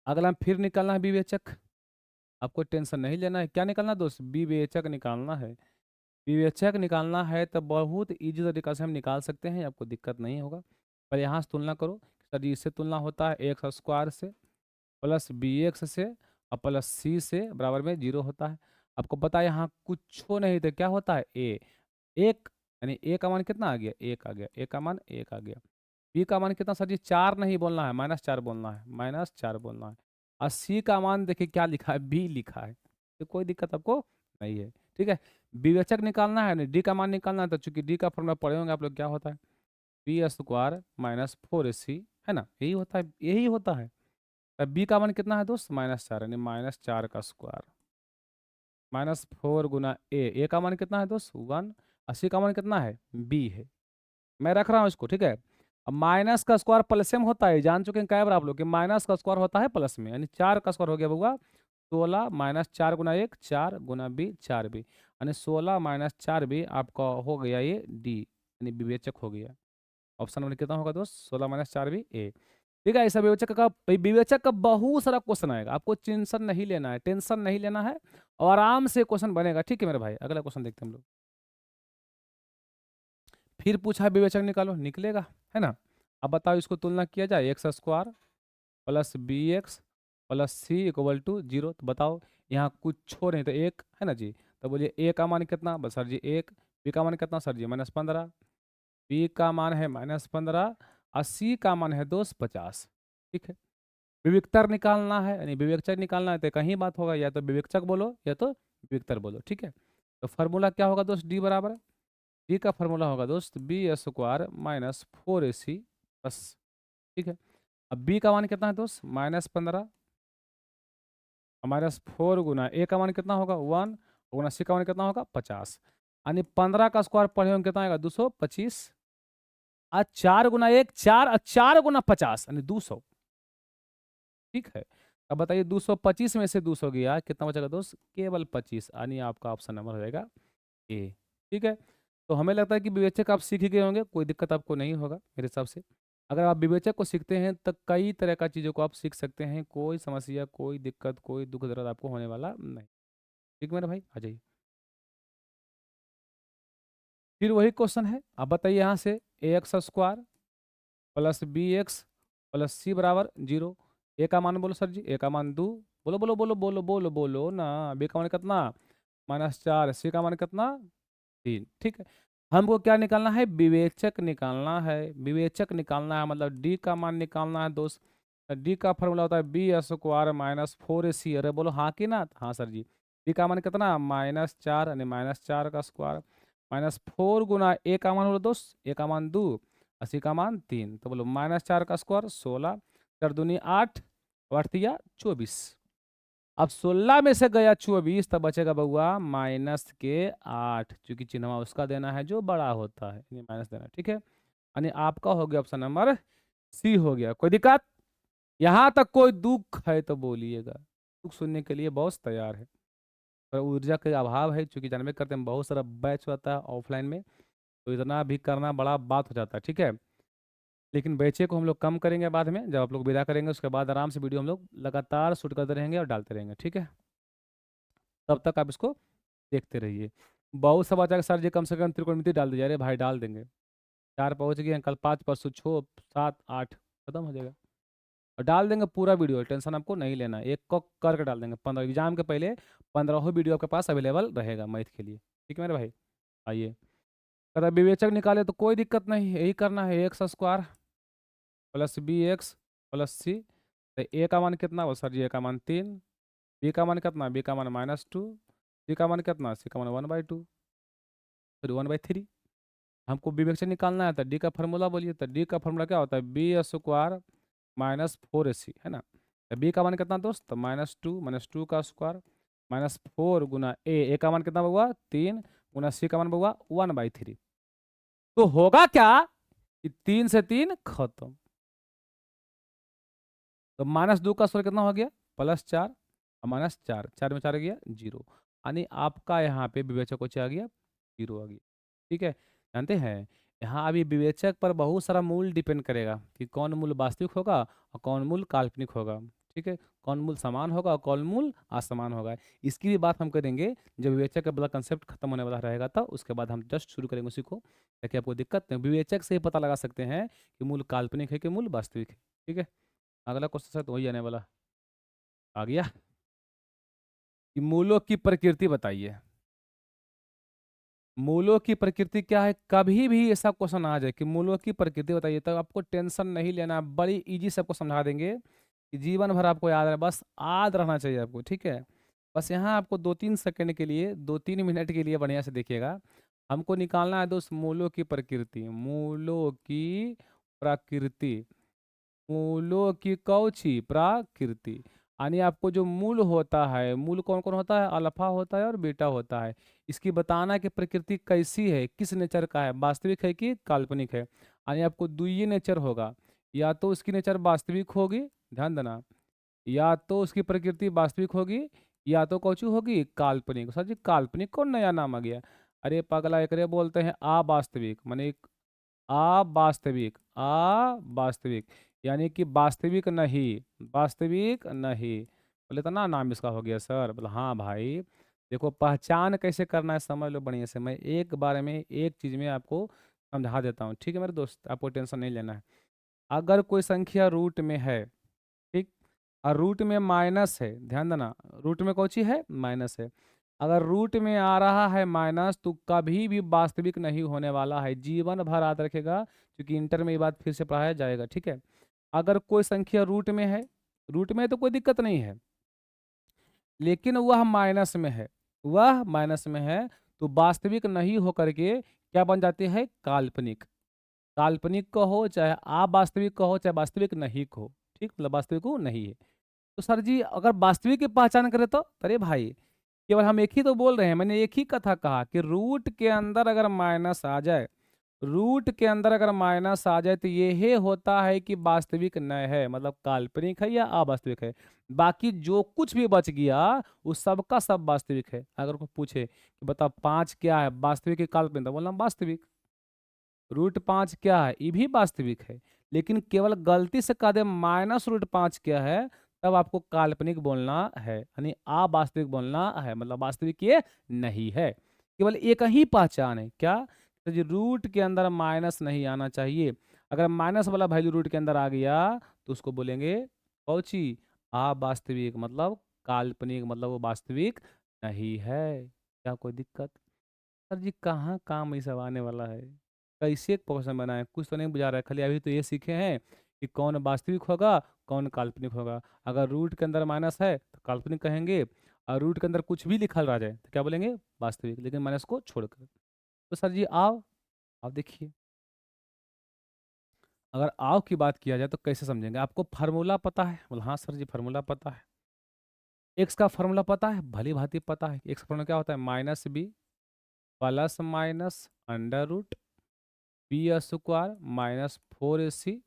अगला फिर निकालना है विवेचक। आपको टेंशन नहीं लेना है, क्या निकालना है दोस्त? विवेचक निकालना है। विवेचक निकालना है तो बहुत ईजी तरीका से हम निकाल सकते हैं, आपको दिक्कत नहीं होगा। पर यहाँ से तुलना करो सर जी, इससे तुलना होता है एक्स स्क्वायर से प्लस बी एक्स से और प्लस सी से बराबर में 0 होता है। आपको पता है यहाँ कुछ नहीं, तो क्या होता है? ए, एक, यानी ए का मान कितना आ गया? 1 आ गया, ए का मान 1 आ गया। बी का मान कितना सर जी? 4 नहीं बोलना है, -4 बोलना है, -4 बोलना है। और सी का मान देखिए क्या लिखा है? बी लिखा है, तो कोई दिक्कत आपको नहीं है। ठीक है, विवेचक निकालना है, डी का मान निकालना है, तो चूंकि डी का फॉर्मूला पढ़े होंगे आप लोग, क्या होता है? बी स्क्वायर माइनस 4ac, है ना, यही होता है, यही होता है। अब बी का मान कितना है दोस्त? -4, यानी -4 का स्क्वायर -4 गुना ए का मान कितना है दोस्त? 1। 80 का मान कितना है? बी है, मैं रख रहा हूँ इसको। ठीक है, अब माइनस का स्क्वायर प्लस में होता है, जान चुके हैं कई बार आप लोग कि माइनस का स्क्वायर होता है प्लस में, यानी 4 का स्क्वायर हो गया बउआ 16 -4 गुना 1, 4 गुना बी 4b, यानी 16 -4 भी आपका हो गया ये डी, यानी विवेचक हो गया। ऑप्शन नंबर कितना होगा दोस्त? 16 -4b ए। ठीक है, ऐसा विवेचक का बहुत सारा क्वेश्चन आएगा, आपको टेंशन नहीं लेना है, टेंशन नहीं लेना है, और आराम से क्वेश्चन बनेगा। ठीक है मेरे भाई, अगला क्वेश्चन देखते हैं हम लोग। फिर पूछा है विवेचक निकालो, निकलेगा, है ना। अब बताओ इसको तुलना किया जाए, X square plus B x plus C equal to 0, तो बताओ यहाँ कुछ छोड़ नहीं, तो 1 है ना जी। तो बोलिए ए का मान कितना? बस सर जी 1। बी का मान कितना सर जी? -15। बी का मान है -15, और सी का मान है दोस्त 50। ठीक है, विविक्तर निकालना है, यानी विवेचक निकालना है, तो कहीं बात होगा, या तो विवेचक बोलो या तो विविक्तर बोलो। ठीक है, तो फार्मूला क्या होगा दोस्त? डी बराबर, डी का फार्मूला होगा दोस्त बी स्क्वायर माइनस 4ac बस। ठीक है, अब बी का मान कितना है दोस्त? -15, -4 गुना ए का मान कितना होगा? 1, गुना सी का मान कितना होगा? 50, यानी 15 का स्क्वायर पढ़े होंगे कितना आएगा? 225, और 4 गुना 1 4, और 4 गुना 50 यानी 200। ठीक है, अब बताइए 225 में से 200 गया, कितना बचेगा दोस्त? केवल 25, यानी आपका ऑप्शन नंबर हो जाएगा ए। ठीक है, तो हमें लगता है कि विवेचक आप सीख ही गए होंगे, कोई दिक्कत आपको नहीं होगा मेरे हिसाब से। अगर आप विवेचक को सीखते हैं तो कई तरह का चीज़ों को आप सीख सकते हैं, कोई समस्या, कोई दिक्कत, कोई दुख दर्द आपको होने वाला नहीं। ठीक मेरे भाई, आ जाइए। फिर वही क्वेश्चन है, आप बताइए यहाँ से a x square plus B x plus c बराबर 0। ए का मान बोलो सर जी, ए का मान 2, बोलो बोलो बोलो बोलो बोलो बोलो ना। बी का मान कितना? -4। सी का मान कितना? 3। ठीक है, हमको क्या निकालना है? विवेचक निकालना है। विवेचक निकालना है मतलब डी का मान निकालना है दोस्त। डी का फॉर्मूला होता है बी स्क्वायर माइनस 4ac। अरे बोलो हाँ कि ना? हाँ सर जी। डी का मान कितना? -4, यानी -4 का स्क्वायर -4 गुना ए का मान बोलो दोस्त, ए का मान 2, अस्सी का मान 3, तो बोलो -4 का स्क्वायर 16, 4 दूनी 8, 8 तिया 24। अब 16 में से गया 24, तब बचेगा बउआ -8, क्योंकि चिन्हवा उसका देना है जो बड़ा होता है, यानी माइनस देना है। ठीक है, यानी आपका हो गया ऑप्शन नंबर सी हो गया। कोई दिक्कत? यहां तक कोई दुख है तो बोलिएगा। सुख सुनने के लिए बॉस तैयार है। पर ऊर्जा के अभाव है, क्योंकि जानबे करते हैं बहुत सारा बैच होता है ऑफलाइन में, तो इतना भी करना बड़ा बात हो जाता है, ठीक है। लेकिन बैचे को हम लोग कम करेंगे बाद में, जब आप लोग विदा करेंगे उसके बाद आराम से वीडियो हम लोग लगातार शूट करते रहेंगे और डालते रहेंगे, ठीक है। तब तक आप इसको देखते रहिए। बहुत सब अच्छा सर जी कम से कम त्रिकोणमिति डाल दीजिए, अरे भाई डाल देंगे। 4 पहुंच गए हैं, कल 5, परसों 6, 7, 8 खत्म हो जाएगा। और डाल देंगे पूरा वीडियो, टेंशन आपको नहीं लेना है। एक को करके डाल देंगे, 15 एग्जाम के पहले 15 वीडियो आपके पास अवेलेबल रहेगा मैथ के लिए, ठीक है मेरे भाई। आइए, अगर विवेचक निकाले तो कोई दिक्कत नहीं, यही करना है, x square plus B x plus c. तो ए का मान कितना हो सर जी, ए का मान 3, बी का मान कितना, बी का मान -2, सी का मान कितना, सी का मान 1/2, फिर 1/3। हमको विवेचक निकालना है तो डी का फॉर्मूला बोलिए, तो डी का फॉर्मूला क्या होता है, बी स्क्वायर -4ac, है ना। तो बी का मान कितना दोस्त, तो -2 का स्क्वायर -4 गुना ए का मान कितना होगा 3 गुना सी का मान होगा 1/3। तो होगा क्या कि 3 से 3 खत्म, तो -2 का स्क्वायर कितना हो गया +4 और -4, 4 में 4 गया 0, यानी आपका यहाँ पे विवेचक को आ गया 0 आ गया, ठीक है। जानते हैं यहाँ अभी विवेचक पर बहुत सारा मूल डिपेंड करेगा कि कौन मूल वास्तविक होगा और कौन मूल काल्पनिक होगा, ठीक है। कौन मूल समान होगा और कौन मूल असमान होगा, इसकी भी बात हम करेंगे जब विवेचक का बड़ा कंसेप्ट खत्म होने वाला रहेगा, तो उसके बाद हम जस्ट शुरू करेंगे उसी को, ताकि आपको दिक्कत नहीं। विवेचक से ही पता लगा सकते हैं कि मूल काल्पनिक है कि मूल वास्तविक है, ठीक है। अगला क्वेश्चन है तो वही आने वाला आ गया कि मूलों की प्रकृति बताइए। मूलों की प्रकृति क्या है, कभी भी ऐसा क्वेश्चन आ जाए कि मूलों की प्रकृति बताइए, तो आपको टेंशन नहीं लेना है, बड़ी इजी से आपको समझा देंगे कि जीवन भर आपको याद रहे, बस याद रहना चाहिए आपको, ठीक है। बस यहाँ आपको 2-3 सेकंड के लिए, 2-3 मिनट के लिए बढ़िया से देखिएगा। हमको निकालना है दोस्त मूलों की प्रकृति, मूलों की प्रकृति, मूलों की कौची प्रकृति, यानी आपको जो मूल होता है, मूल कौन कौन होता है, अल्फा होता है और बीटा होता है। इसकी बताना कि प्रकृति कैसी है, किस नेचर का है, वास्तविक है कि काल्पनिक है। यानी आपको दुइये नेचर होगा, या तो उसकी नेचर वास्तविक होगी, ध्यान देना, या तो उसकी प्रकृति वास्तविक होगी, या तो कौची होगी काल्पनिक। सर जी काल्पनिक कौन नया नाम आ गया, अरे पगला एकरे बोलते हैं अवास्तविक, माने अवास्तविक, अवास्तविक, यानी कि वास्तविक नहीं, वास्तविक नहीं। बोले तो ना नाम इसका हो गया सर, बोले हाँ भाई। देखो पहचान कैसे करना है समझ लो बढ़िया से, मैं एक बारे में एक चीज में आपको समझा देता हूँ, ठीक है मेरे दोस्त, आपको टेंशन नहीं लेना है। अगर कोई संख्या रूट में है, ठीक, और रूट में माइनस है, ध्यान देना, रूट में कौन सी है, माइनस है। अगर रूट में आ रहा है माइनस तो कभी भी वास्तविक नहीं होने वाला है, जीवन भर याद रखेगा, क्योंकि इंटर में ये बात फिर से पढ़ाया जाएगा, ठीक है। अगर कोई संख्या रूट में है, रूट में है तो कोई दिक्कत नहीं है, लेकिन वह माइनस में है, वह माइनस में है, तो वास्तविक नहीं होकर के क्या बन जाती है, काल्पनिक। काल्पनिक कहो चाहे अवास्तविक कहो चाहे वास्तविक नहीं कहो, ठीक, मतलब वास्तविक वो नहीं है। तो सर जी अगर वास्तविक की पहचान करें तो, अरे भाई केवल हम एक ही तो बोल रहे हैं, मैंने एक ही कथा कहा कि रूट के अंदर अगर माइनस आ जाए, रूट के अंदर अगर माइनस आ जाए तो ये होता है कि वास्तविक न है, मतलब काल्पनिक है या अवास्तविक है। बाकी जो कुछ भी बच गया वो सबका सब वास्तविक है। अगर कोई पूछे कि बता 5 क्या है, वास्तविक की काल्पनिक, तो बोलना वास्तविक। √5 क्या है, ये भी वास्तविक है, लेकिन केवल गलती से कह दे -√5 क्या है, तब आपको काल्पनिक बोलना है, यानी अवास्तविक बोलना है, मतलब वास्तविक ये नहीं है। केवल एक ही पहचान है, क्या, तो जी रूट के अंदर माइनस नहीं आना चाहिए। अगर माइनस वाला वैल्यू रूट के अंदर आ गया तो उसको बोलेंगे कौची, अवास्तविक, मतलब काल्पनिक, मतलब वो वास्तविक नहीं है। क्या कोई दिक्कत, सर जी कहाँ काम ये सब आने वाला है, कैसे क्वेश्चन बनाए, कुछ तो नहीं बुझा रहा है, खाली अभी तो ये सीखे हैं कि कौन वास्तविक होगा कौन काल्पनिक होगा। अगर रूट के अंदर माइनस है तो काल्पनिक कहेंगे, और रूट के अंदर कुछ भी लिखल रह जाए तो क्या बोलेंगे, वास्तविक, लेकिन माइनस को छोड़कर। तो सर जी आओ, आप देखिए, अगर आओ की बात किया जाए तो कैसे समझेंगे, आपको फार्मूला पता है, बोले हाँ सर जी फार्मूला पता है। एक्स का फार्मूला पता है, भली भांति पता है, एक्स का फार्मूला क्या होता है, -b plus minus under root B square -4ac,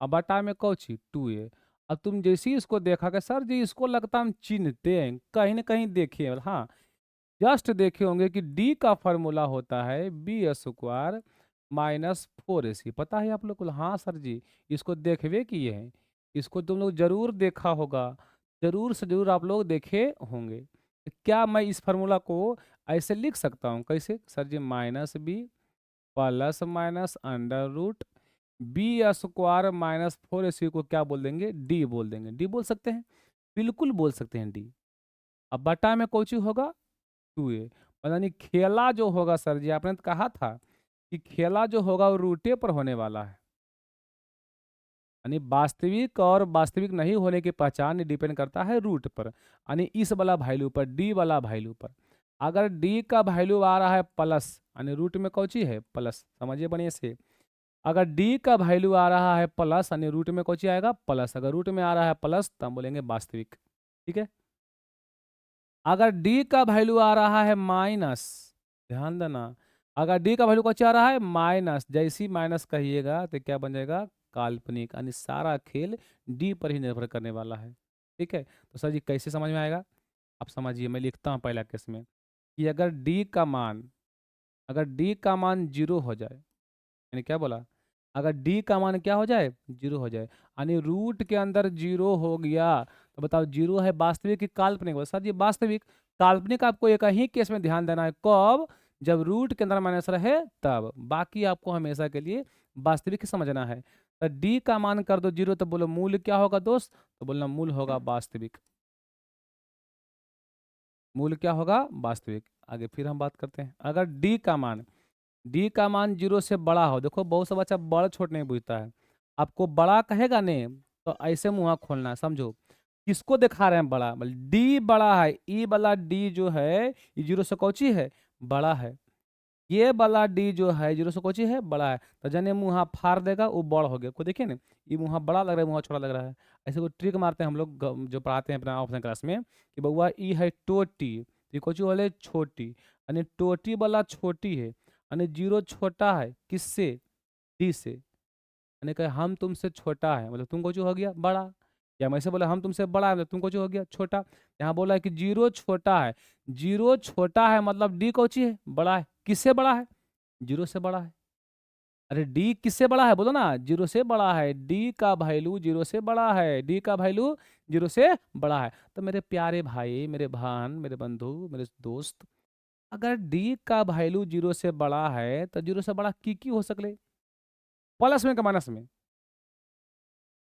अब बटा में कौची 2a। अब तुम जैसे ही इसको देखा कि सर जी इसको लगता हम चिन्हते हैं, कहीं न कहीं देखे हैं। हाँ, जस्ट देखे होंगे कि डी का फ़ॉर्मूला होता है बी² माइनस 4ac। पता है आप लोग को? हाँ सर जी, इसको देखबे किए हैं। इसको तुम लोग ज़रूर देखा होगा, ज़रूर से ज़रूर आप लोग देखे होंगे। तो क्या मैं इस फ़ॉर्मूला को ऐसे लिख सकता हूँ? कैसे? Sir ji minus B plus minus under root बी² माइनस 4ac को क्या बोल देंगे? डी बोल देंगे। डी बोल सकते हैं? बिल्कुल बोल सकते हैं डी। अब बटा में कौन चीज़ होगा? 2a। पता नहीं खेला जो होगा सर जी, आपने तो कहा था कि खेला जो होगा वो रूटे पर होने वाला है। यानी वास्तविक और वास्तविक नहीं होने की पहचान डिपेंड करता है रूट पर, यानी इस वाला वैल्यू पर, डी वाला वैल्यू पर। अगर डी का वैल्यू आ रहा है प्लस, यानी रूट में कौन ची है? प्लस। समझिए बढ़िया से। अगर डी का वैल्यू आ रहा है प्लस, यानी रूट में कौन ची आएगा? प्लस। अगर रूट में आ रहा है प्लस तो हम बोलेंगे वास्तविक। ठीक है। अगर डी का वैल्यू आ रहा है माइनस, ध्यान देना, अगर डी का वैल्यू कौन आ रहा है? माइनस। जैसी माइनस कहिएगा तो क्या बन जाएगा? काल्पनिक। यानी सारा खेल डी पर ही निर्भर करने वाला है। ठीक है। तो सर जी कैसे समझ में आएगा? आप समझिए, मैं लिखता हूँ पहला केस में कि अगर डी का मान 0 हो जाए, यानी क्या बोला? अगर डी का मान क्या हो जाए? 0 हो जाए, यानी रूट के अंदर 0 हो गया, तो बताओ 0 है वास्तविक कि काल्पनिक? बोला सर जी वास्तविक। काल्पनिक आपको एक ही केस में ध्यान देना है, कब? जब रूट के अंदर माइनस रहे तब। बाकी आपको हमेशा के लिए वास्तविक ही समझना है। तो डी का मान कर दो 0, तो बोलो मूल क्या होगा दोस्त? तो बोलना मूल होगा वास्तविक। मूल क्या होगा? वास्तविक। आगे फिर हम बात करते हैं। अगर डी का मान 0 से बड़ा हो, देखो बहुत सा बच्चा बड़ छोट नहीं पूछता है, आपको बड़ा कहेगा नहीं तो ऐसे मुंह खोलना है, समझो। किसको दिखा रहे हैं बड़ा? डी बड़ा है, ई वाला डी जो है ये 0 से कौची है? बड़ा है। ये वाला डी जो है 0 से कौची है? बड़ा है। तो जने मुँह फाड़ देगा वो बड़ हो गया। को देखिए ना, ये मुँह बड़ा लग रहा है, मुँह छोटा लग रहा है। ऐसे कोई ट्रिक मारते हैं हम लोग जो पढ़ाते हैं अपना ऑप्शन क्लास में कि बउआ ई है टोटी, ये कौची वाले? छोटी। यानी टोटी वाला छोटी है, यानी 0 छोटा है किससे? डी से। यानी कि हम तुमसे छोटा है, मतलब तुम कौची हो गया? बड़ा। या मैं ऐसे बोला हम तुमसे बड़ा है, मतलब तुम कौची हो गया? छोटा। यहाँ बोला है कि 0 छोटा है, 0 छोटा है मतलब डी कौची है? बड़ा है। किससे बड़ा है? 0 से बड़ा है। अरे डी किससे बड़ा है? बोलो ना, 0 से बड़ा है। डी का वैल्यू 0 से बड़ा है, डी का वैल्यू 0 से बड़ा है। तो मेरे प्यारे भाई, मेरे बहन, मेरे बंधु, मेरे दोस्त, अगर डी का वैल्यू 0 से बड़ा है तो 0 से बड़ा की हो सकले? प्लस में का माइनस में?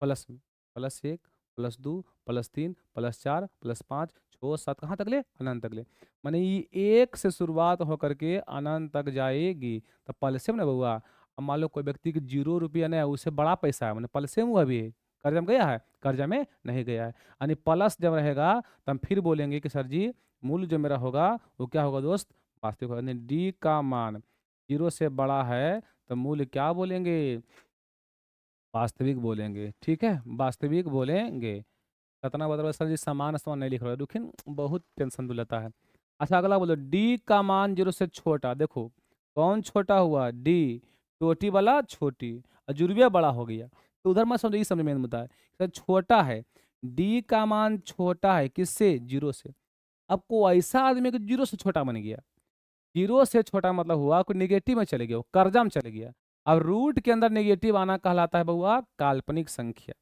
प्लस में। +1 +2 +3 +4 +5 6 7 कहाँ तक ले? अनंत तक ले। माने ये 1 से शुरुआत होकर के अनंत तक जाएगी। तो पलसे में ना बउआ, अब मान लो कोई व्यक्ति के 0 रुपया नहीं है, उससे बड़ा पैसा है, मैंने पलसे में हुआ भी है, कर्जा में गया है? कर्जा में नहीं गया है। यानी प्लस जब रहेगा तो हम फिर बोलेंगे कि सर जी मूल्य जो मेरा होगा वो क्या होगा दोस्त? वास्तविक होगा। यानी डी का मान 0 से बड़ा है तो मूल्य क्या बोलेंगे? वास्तविक बोलेंगे। ठीक है, वास्तविक बोलेंगे। कितना बदल सर जी, समान समान नहीं लिख रहा है, लेकिन बहुत टेंशन दिलाता है। अच्छा अगला बोलो, डी का मान 0 से छोटा। देखो कौन छोटा हुआ? डी। टोटी वाला छोटी, और जुर्बिया बड़ा हो गया। तो उधर मत समझो, ये समझ में मुद्दा है। सर छोटा है, डी का मान छोटा है किससे? 0 से। अब कोई ऐसा आदमी है कि 0 से छोटा बन गया, 0 से छोटा मतलब हुआ कोई निगेटिव में चले गया, वो कर्जा में चले गया। अब रूट के अंदर नेगेटिव आना कहलाता है बउआ काल्पनिक संख्या।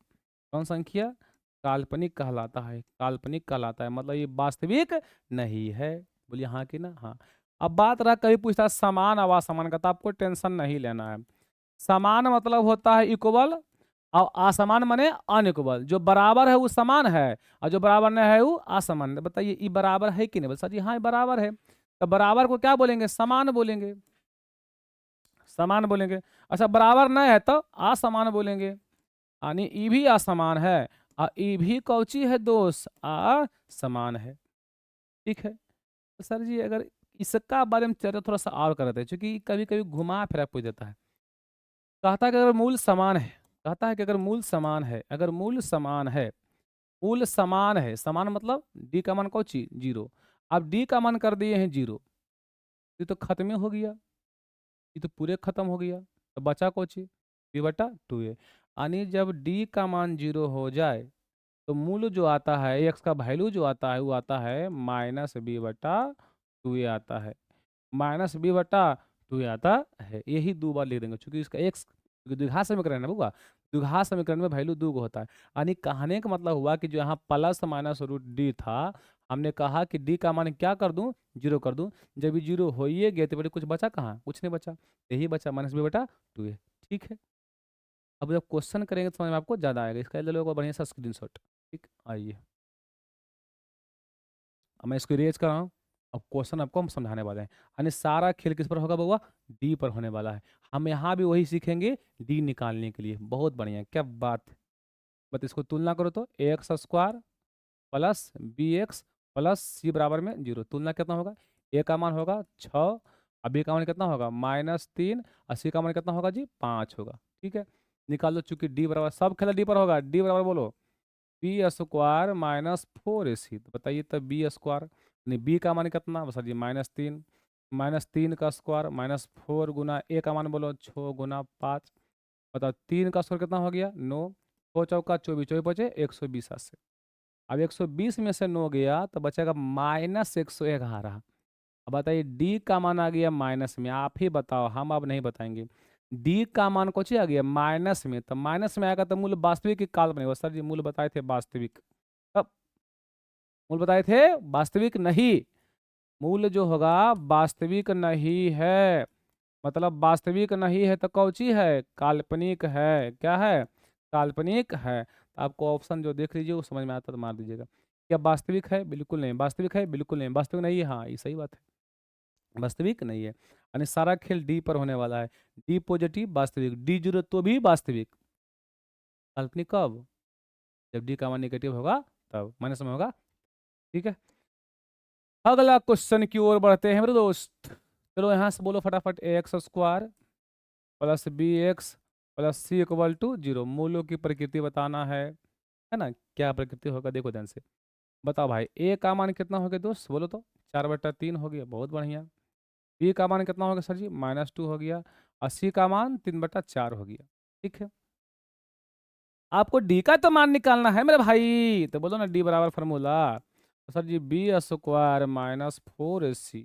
कौन संख्या? काल्पनिक कहलाता है। काल्पनिक कहलाता है मतलब ये वास्तविक नहीं है। बोलिए हाँ कि ना? हाँ। अब बात रहा, कभी पूछता है समान और असमान का, तो आपको टेंशन नहीं लेना है। समान मतलब होता है इक्वल, और असमान माने अनइक्वल। जो बराबर है वो समान है, और जो बराबर नहीं है वो असमान। बताइए ये बराबर है कि नहीं? बोल सर जी हाँ ये बराबर है। तो बराबर को क्या बोलेंगे? समान बोलेंगे। समान बोलेंगे। अच्छा बराबर नहीं है तो असमान बोलेंगे, यानी ई भी असमान है और ई भी कौची है दोस्त? असमान है। ठीक है। तो सर जी अगर इसका बारे में चर्चा थोड़ा सा और करते हैं, क्योंकि कभी कभी घुमा फिरा पूछ देता है। कहता है कि अगर मूल समान है, कहता है कि अगर मूल समान है, अगर मूल समान है, मूल समान है, समान मतलब डी का मान कौची? 0। अब डी का मान कर दिए हैं 0, ये तो खत्म ही हो गया, ये तो पूरे खत्म हो गया। तो बचा कौची? b/2a। यानी जब d का मान 0 हो जाए तो मूल जो आता है एक्स का वैल्यू जो आता है वो आता है -b/2 आता है, -b/2 आता है। यही 2 बार लिख देंगे क्योंकि इसका एक्स क्योंकि द्विघात समीकरण है बउआ, द्विघात समीकरण में वैल्यू 2 को होता है। यानी कहने का मतलब हुआ कि जो यहाँ प्लस माइनस रूट डी था, हमने कहा कि डी का मान क्या कर दूं, 0 कर दूं। जब ये 0 हो ही गए तो बेटे कुछ बचा कहाँ, कुछ नहीं बचा, यही बचा -b/2 है। ठीक है, अब जब क्वेश्चन करेंगे तो समझ में आपको ज़्यादा आएगा। इसका ले लो बढ़िया सा स्क्रीनशॉट। ठीक, आइए अब मैं इसको इरेज कर रहा हूँ। अब क्वेश्चन आपको हम समझाने वाले हैं, यानी सारा खेल किस पर होगा बउआ, डी पर होने वाला है। हम यहाँ भी वही सीखेंगे डी निकालने के लिए। बहुत बढ़िया, क्या बात है। बस इसको तुलना करो तो x² plus bx plus c बराबर में 0। तुलना कितना होगा, a का मान होगा 6 और b का मान कितना होगा -3 और c का मान कितना होगा जी 5 होगा। ठीक है, निकाल दो। चूंकि d बराबर सब खेला डी पर होगा, डी बराबर बोलो b² -4ac। तो बताइए तब b² नहीं, b का मान कितना सर जी -3, -3 का स्क्वायर -4 गुना a का मान बोलो 6 गुना 5। बताओ 3 का स्क्वायर कितना हो गया 9, 4 चौका 24, 24 बचे 120 से। अब 120 में से 9 गया तो बचेगा -111। अब बताइए डी का मान आ गया माइनस में, आप ही बताओ, हम अब नहीं बताएंगे। डी का मान कुछ आ गया माइनस में, तो माइनस में आएगा तो मूल वास्तविक की काल्पनिक होगा। सर जी मूल बताए थे वास्तविक, अब मूल बताए थे वास्तविक नहीं, मूल जो होगा वास्तविक नहीं है। मतलब वास्तविक नहीं है तो कौची है, काल्पनिक है। क्या है, काल्पनिक है। तो आपको ऑप्शन जो देख लीजिए वो समझ में आता तो मार दीजिएगा। क्या वास्तविक है, बिल्कुल नहीं। वास्तविक है, बिल्कुल नहीं। वास्तविक नहीं है, हाँ ये सही बात है, वास्तविक नहीं है। यानी सारा खेल डी पर होने वाला है। डी पॉजिटिव वास्तविक, डी जीरो तो भी वास्तविक, काल्पनिक कब, जब डी का मान नेगेटिव होगा तब, माइनस में होगा। ठीक है, अगला क्वेश्चन की ओर बढ़ते हैं मेरे दोस्त। चलो यहाँ से बोलो फटाफट, x² plus bx plus c = 0। मूलों की प्रकृति बताना है ना। क्या प्रकृति होगा देखो ध्यान से, बताओ भाई। a का मान कितना हो गया दोस्त, बोलो तो 4/3 हो गया, बहुत बढ़िया। b का मान कितना हो गया सर जी -2 हो गया, और c का मान 3/4 हो गया। ठीक है, आपको d का तो मान निकालना है मेरे भाई, तो बोलो ना d बराबर फार्मूला, तो सर जी b² -4ac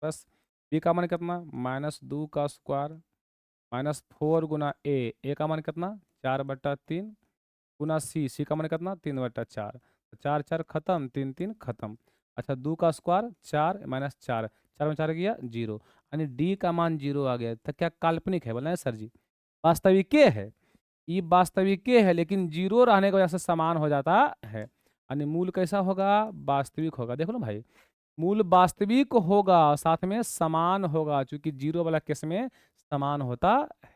बस। b का मान कितना -2 का स्क्वायर -4 गुना a का मान कितना 4/3 गुना c का मान कितना 3/4। 4 4 खत्म, 3 3 खत्म। अच्छा 2 का स्क्वायर 4 -4, 4 में 4 गया 0, यानी d का मान 0 आ गया। तो क्या काल्पनिक है, बोला है सर जी वास्तविक है। ये वास्तविक है लेकिन 0 रहने की वजह से समान हो जाता है, यानी मूल कैसा होगा, वास्तविक होगा। देखो ना भाई, मूल वास्तविक होगा साथ में समान होगा, क्योंकि 0 वाला केस में समान होता है।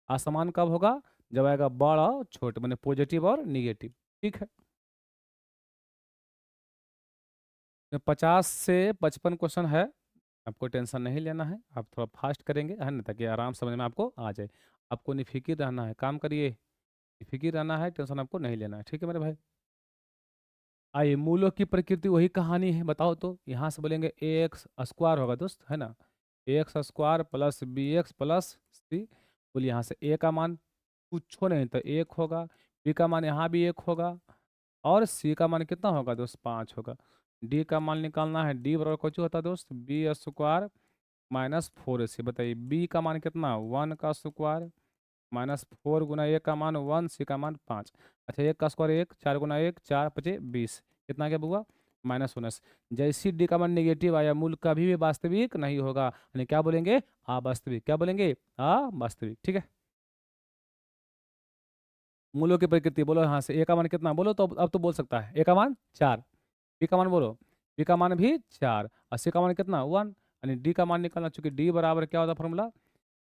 असमान कब होगा, जब आएगा बड़ और छोटे, माने पॉजिटिव और निगेटिव। ठीक है, 50 से 55 क्वेश्चन है, आपको टेंशन नहीं लेना है। आप थोड़ा फास्ट करेंगे है ना, ताकि आराम समझ में आपको आ जाए। आपको निफिकिर रहना है, काम करिए, निफिकिर रहना है, टेंशन आपको नहीं लेना है। ठीक है मेरे भाई, आइए मूलों की प्रकृति वही कहानी है। बताओ तो, यहाँ से बोलेंगे ax² होगा दोस्त, है ना, ax² plus bx plus c। बोलिए यहाँ से a का मान कुछ नहीं तो 1 होगा, b का मान यहाँ भी 1 होगा, और c का मान कितना होगा दोस्त 5 होगा। d का मान निकालना है, d बराबर कुछ होता है दोस्त b² -4ac। बताइए b का मान कितना 1 का स्क्वायर -4 गुना a का मान 1, c का मान 5। अच्छा 1 का स्क्वायर 1, 4 गुना 1 4 5 20, कितना क्या हुआ -19। जैसी डी का मान नेगेटिव आया, मूल कभी भी वास्तविक नहीं होगा, यानी क्या बोलेंगे अवास्तविक। क्या बोलेंगे अवास्तविक। ठीक है, मूलों की प्रकृति बोलो यहाँ से, ए का मान कितना बोलो तो अब तो बोल सकता है। ए का मान 4, बी का मान बोलो, बी का मान भी 4, और सी का मान कितना 1, यानी डी का मान निकालना। चूंकि डी बराबर क्या होता है फॉर्मूला,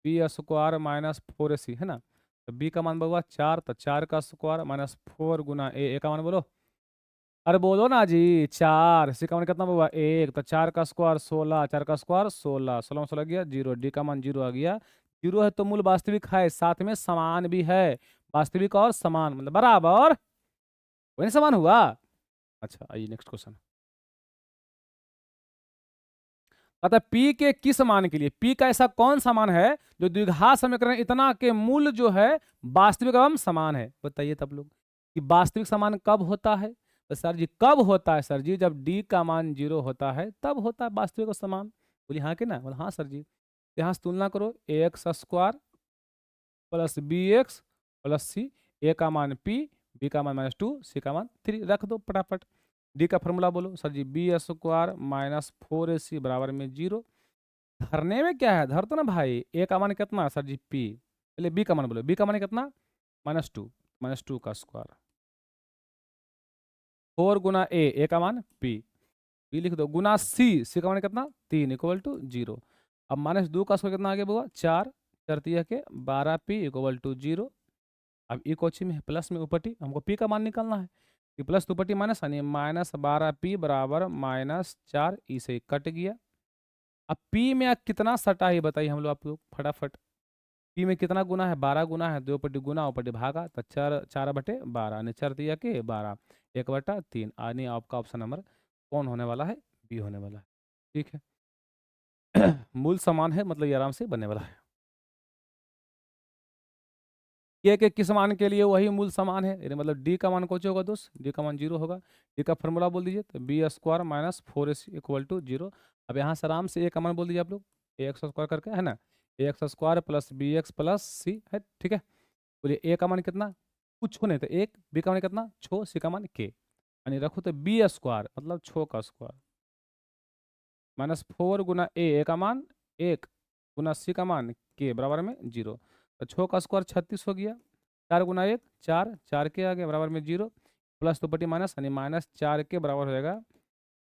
b² -4ac, है ना। तो b का मान बोला 4, तो 4 का स्क्वायर -4 गुना ए का मान बोलो, अरे बोलो ना जी 4, सी का मान कितना बोला 1, तो 4 का स्क्वायर 16, 4 का स्क्वायर 16, 16 में 16 गया 0, डी का मान 0 आ गया। 0 है तो मूल वास्तविक है, साथ में समान भी है। वास्तविक और समान मतलब बराबर, वही समान हुआ। अच्छा आइए नेक्स्ट क्वेश्चन। अतः P के किस मान के लिए, P का ऐसा कौन सा मान है जो द्विघात समीकरण इतना के मूल जो है वास्तविक एवं समान है, बताइए तब लोग। कि वास्तविक समान कब होता है? तो सर जी कब होता है सर जी? जब डी का मान 0 होता है तब होता है वास्तविक और समान। बोलिए हाँ कि ना? बोले हाँ सर जी। यहाँ से तुलना करो ax square plus bx plus c, a का मान p, b का मान -2, c का मान 3 रख दो फटाफट। d का फॉर्मूला बोलो सर जी, b स्क्वायर माइनस 4ac बराबर में 0। धरने में क्या है? धर तो ना भाई। a का मान कितना सर जी? p। पहले b का मान बोलो, b का मान कितना? -2, -2 का स्क्वायर 4 गुना a का मान p, b लिख दो गुना c का मान कितना? 3 इक्वल टू 0। अब -2 का स्क्वायर कितना आ गया बुआ? 4, 4 तिया के 12p इक्वल टू 0। अब ई कोची में है प्लस में ऊपटी, हमको p का मान निकालना है कि प्लस ऊपटी माइनस यानी -12p बराबर -4, ई से कट गया। अब p में कितना सटा है बताइए हम लोग आपको फटाफट। p में कितना गुना है? 12 गुना है, 2 पट्टी गुना ऊपटी भागा तो 4/12 यानी 4 दिया के 12, 1/3 यानी आपका ऑप्शन नंबर कौन होने वाला है? बी होने वाला है। ठीक है। मूल समान है मतलब ये आराम से बनने वाला है। के किस मान के लिए वही मूल समान है, यानी मतलब डी का मान कौन होगा दोस्त? डी का मान 0 होगा। डी का फॉर्मूला बोल दीजिए तो B square minus 4ac equal to 0। अब यहाँ से आराम से ए का मान बोल दीजिए आप लोग, ए एक्स स्क्वायर करके, है ना? A x square plus B x plus c है, ठीक है। बोलिए ए का मान कितना? कुछ नहीं तो 1, बी का मान कितना? 6, सी का मान के, यानी रखो तो बी स्क्वायर मतलब 6 का स्क्वायर -4 गुना ए का मान 1 गुना सी का मान के बराबर में 0। तो 6 का स्क्वायर 36 हो गया। 4 गुना 1 4, 4 के आ गया बराबर में 0, प्लस दो पट्टी माइनस यानी -4 के बराबर हो जाएगा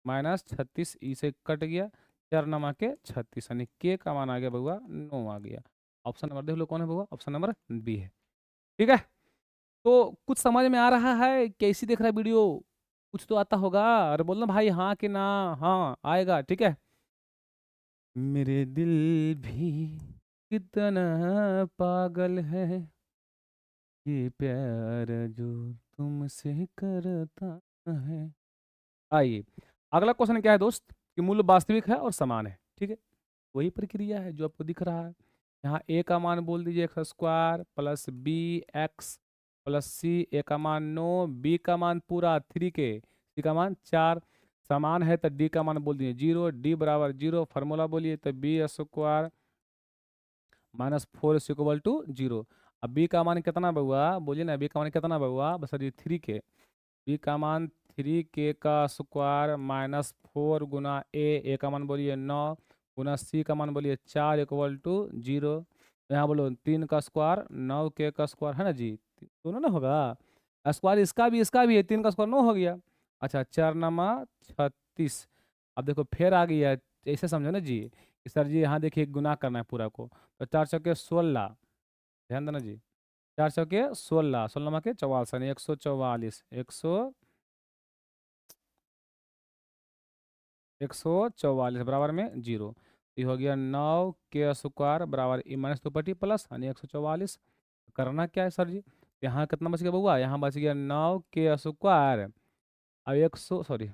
-36, ई से कट गया। 4 नमा के 36 यानी के का मान आ गया बउआ 9 आ गया। ऑप्शन नंबर देख लो कौन है बउआ? ऑप्शन नंबर बी है। ठीक है। तो कुछ समझ में आ रहा है? कैसी देख रहा है वीडियो? कुछ तो आता होगा, अरे बोलना भाई हाँ कि ना। हाँ आएगा, ठीक है। मेरे दिल भी कितना पागल है, ये प्यार जो तुमसे करता है। आइए, अगला क्वेश्चन क्या है दोस्त? कि मूल वास्तविक है और समान है, ठीक है। वही प्रक्रिया है जो आपको दिख रहा है। यहाँ a का मान बोल दीजिए x square plus B x plus c, a का मान 9, बी का मान पूरा 3 के, सी का मान 4। समान है तो डी का मान बोल दीजिए 0, डी बराबर 0। फार्मूला बोलिए तो B square -4 is equal to 0। अब बी का मान कितना बउआ? बोलिए ना, बी का मान कितना बउआ? बस सर 3 के, बी का मान 3 के का स्क्वायर -4 गुना ए का मान बोलिए 9 गुना सी का मान बोलिए 4 इक्वल टू 0। यहाँ बोलो 3 का स्क्वायर 9 के का स्क्वायर, है ना जी? दोनों ना होगा स्क्वायर, इसका भी है, 3 का स्क्वायर 9 हो गया। अच्छा 4 नमा 36। अब देखो फिर आ गई है, ऐसे समझो ना जी कि सर जी यहाँ देखिए गुना करना है पूरा को, तो 4 चौके 16, ध्यान देना जी। 4 चौके 16, 16 के 44 यानी 144, 144 बराबर में 0। ये हो गया 9 के स्क्वायर बराबर माइनस 2 प्लस यानी 144। करना क्या है सर जी? यहाँ कितना बच गया बउआ? यहाँ बच गया 9 के स्क्वायर, अब 100 सॉरी,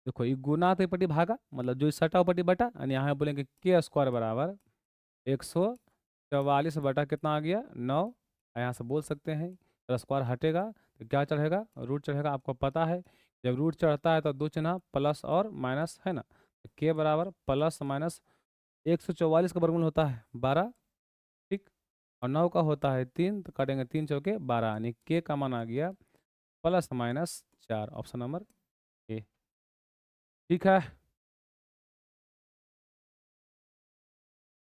देखो ये गुना तो पट्टी भागा मतलब जो सटा पट्टी बटा, यानी यहाँ बोलेंगे के स्क्वायर बराबर 144 बटा कितना आ गया 9। यहाँ से बोल सकते हैं अगर स्क्वायर हटेगा तो क्या चढ़ेगा? रूट चढ़ेगा। आपको पता है जब रूट चढ़ता है तो दो चिन्ह प्लस और माइनस, है ना? तो के बराबर प्लस माइनस 144 का वर्गमूल होता है 12, ठीक, और 9 का होता है 3, तो काटेंगे 3 चौके 12 यानी के का मान आ गया +-4, ऑप्शन नंबर ए। ठीक है।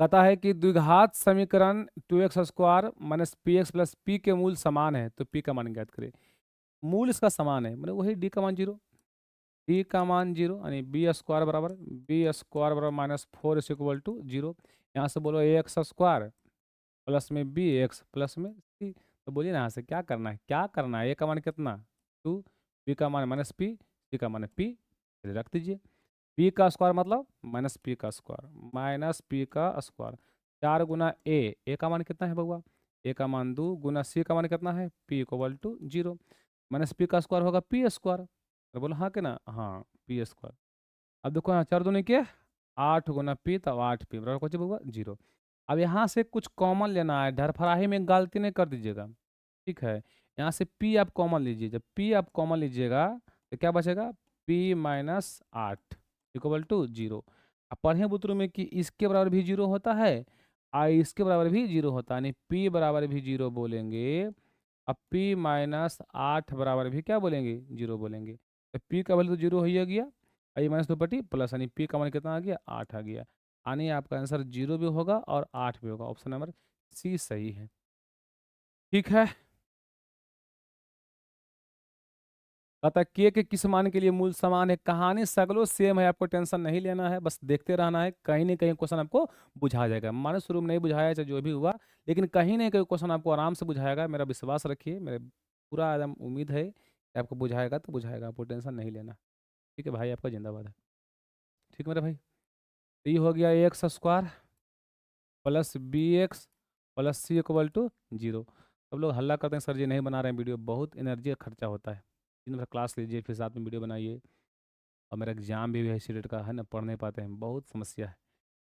कहता है कि द्विघात समीकरण 2x square minus P x plus P के मूल समान है, तो पी का मान ज्ञात करें। मूल इसका समान है मतलब वही डी का मान 0, डी का मान 0 यानी बी स्क्वायर बराबर -4 इज इक्वल टू 0। यहाँ से बोलो ए एक्स स्क्वायर प्लस में बी एक्स प्लस में सी, तो बोलिए ना यहाँ से क्या करना है? क्या करना है? ए का मान कितना 2, बी का मान -p, सी का मान p, रख दीजिए। पी का स्क्वायर मतलब -p का स्क्वायर, -p का स्क्वायर 4 गुना ए का मान कितना है बउआ? ए का मान 2 गुना सी का मान कितना है? p इक्वल टू 0, -p का स्क्वायर होगा p स्क्वायर। तो बोलो हाँ कि ना? हाँ p स्क्वायर। अब देखो यहाँ 4 दूनी के 8 गुना p, तब 8p बराबर कुछ बउआ 0। अब यहाँ से कुछ कॉमन लेना है, ढरफराही में गलती नहीं कर दीजिएगा, ठीक है। यहाँ से p आप कॉमन लीजिए, जब p आप कॉमन लीजिएगा तो क्या बचेगा, p माइनस 8 इक्वल टू 0। अब पढ़े बुतरू में कि इसके बराबर भी 0 होता है और इसके बराबर भी 0 होता है, यानी p बराबर भी 0 बोलेंगे। अब p माइनस 8 बराबर भी क्या बोलेंगे, 0 बोलेंगे। तो p का वैल्यू तो 0 हो ही गया, आई माइनस 2 प्लस, यानी p का मान कितना आ गया, 8 आ गया। यानी आपका आंसर 0 भी होगा और 8 भी होगा। ऑप्शन नंबर सी सही है, ठीक है। अतः के किस मान के लिए मूल समान है, कहानी सगलों सेम है, आपको टेंशन नहीं लेना है, बस देखते रहना है, कहीं ना कहीं क्वेश्चन आपको बुझा जाएगा। मानो शुरू में नहीं बुझाया चाहे जो भी हुआ, लेकिन कहीं ना कहीं क्वेश्चन आपको आराम से बुझाएगा, मेरा विश्वास रखिए, मेरे पूरा एकदम उम्मीद है कि आपको बुझाएगा, तो बुझाएगा, आपको टेंशन नहीं लेना। ठीक है भाई, आपका जिंदाबाद है। ठीक है मेरे भाई, तो ये हो गया X square plus B x plus C equal to 0। सब लोग हल्ला करते हैं सर जी नहीं बना रहे हैं वीडियो, बहुत एनर्जी का खर्चा होता है। दिन भर क्लास लीजिए फिर साथ में वीडियो बनाइए, और मेरा एग्जाम भी है इसी डेट का है ना, पढ़ नहीं पाते हैं, बहुत समस्या है।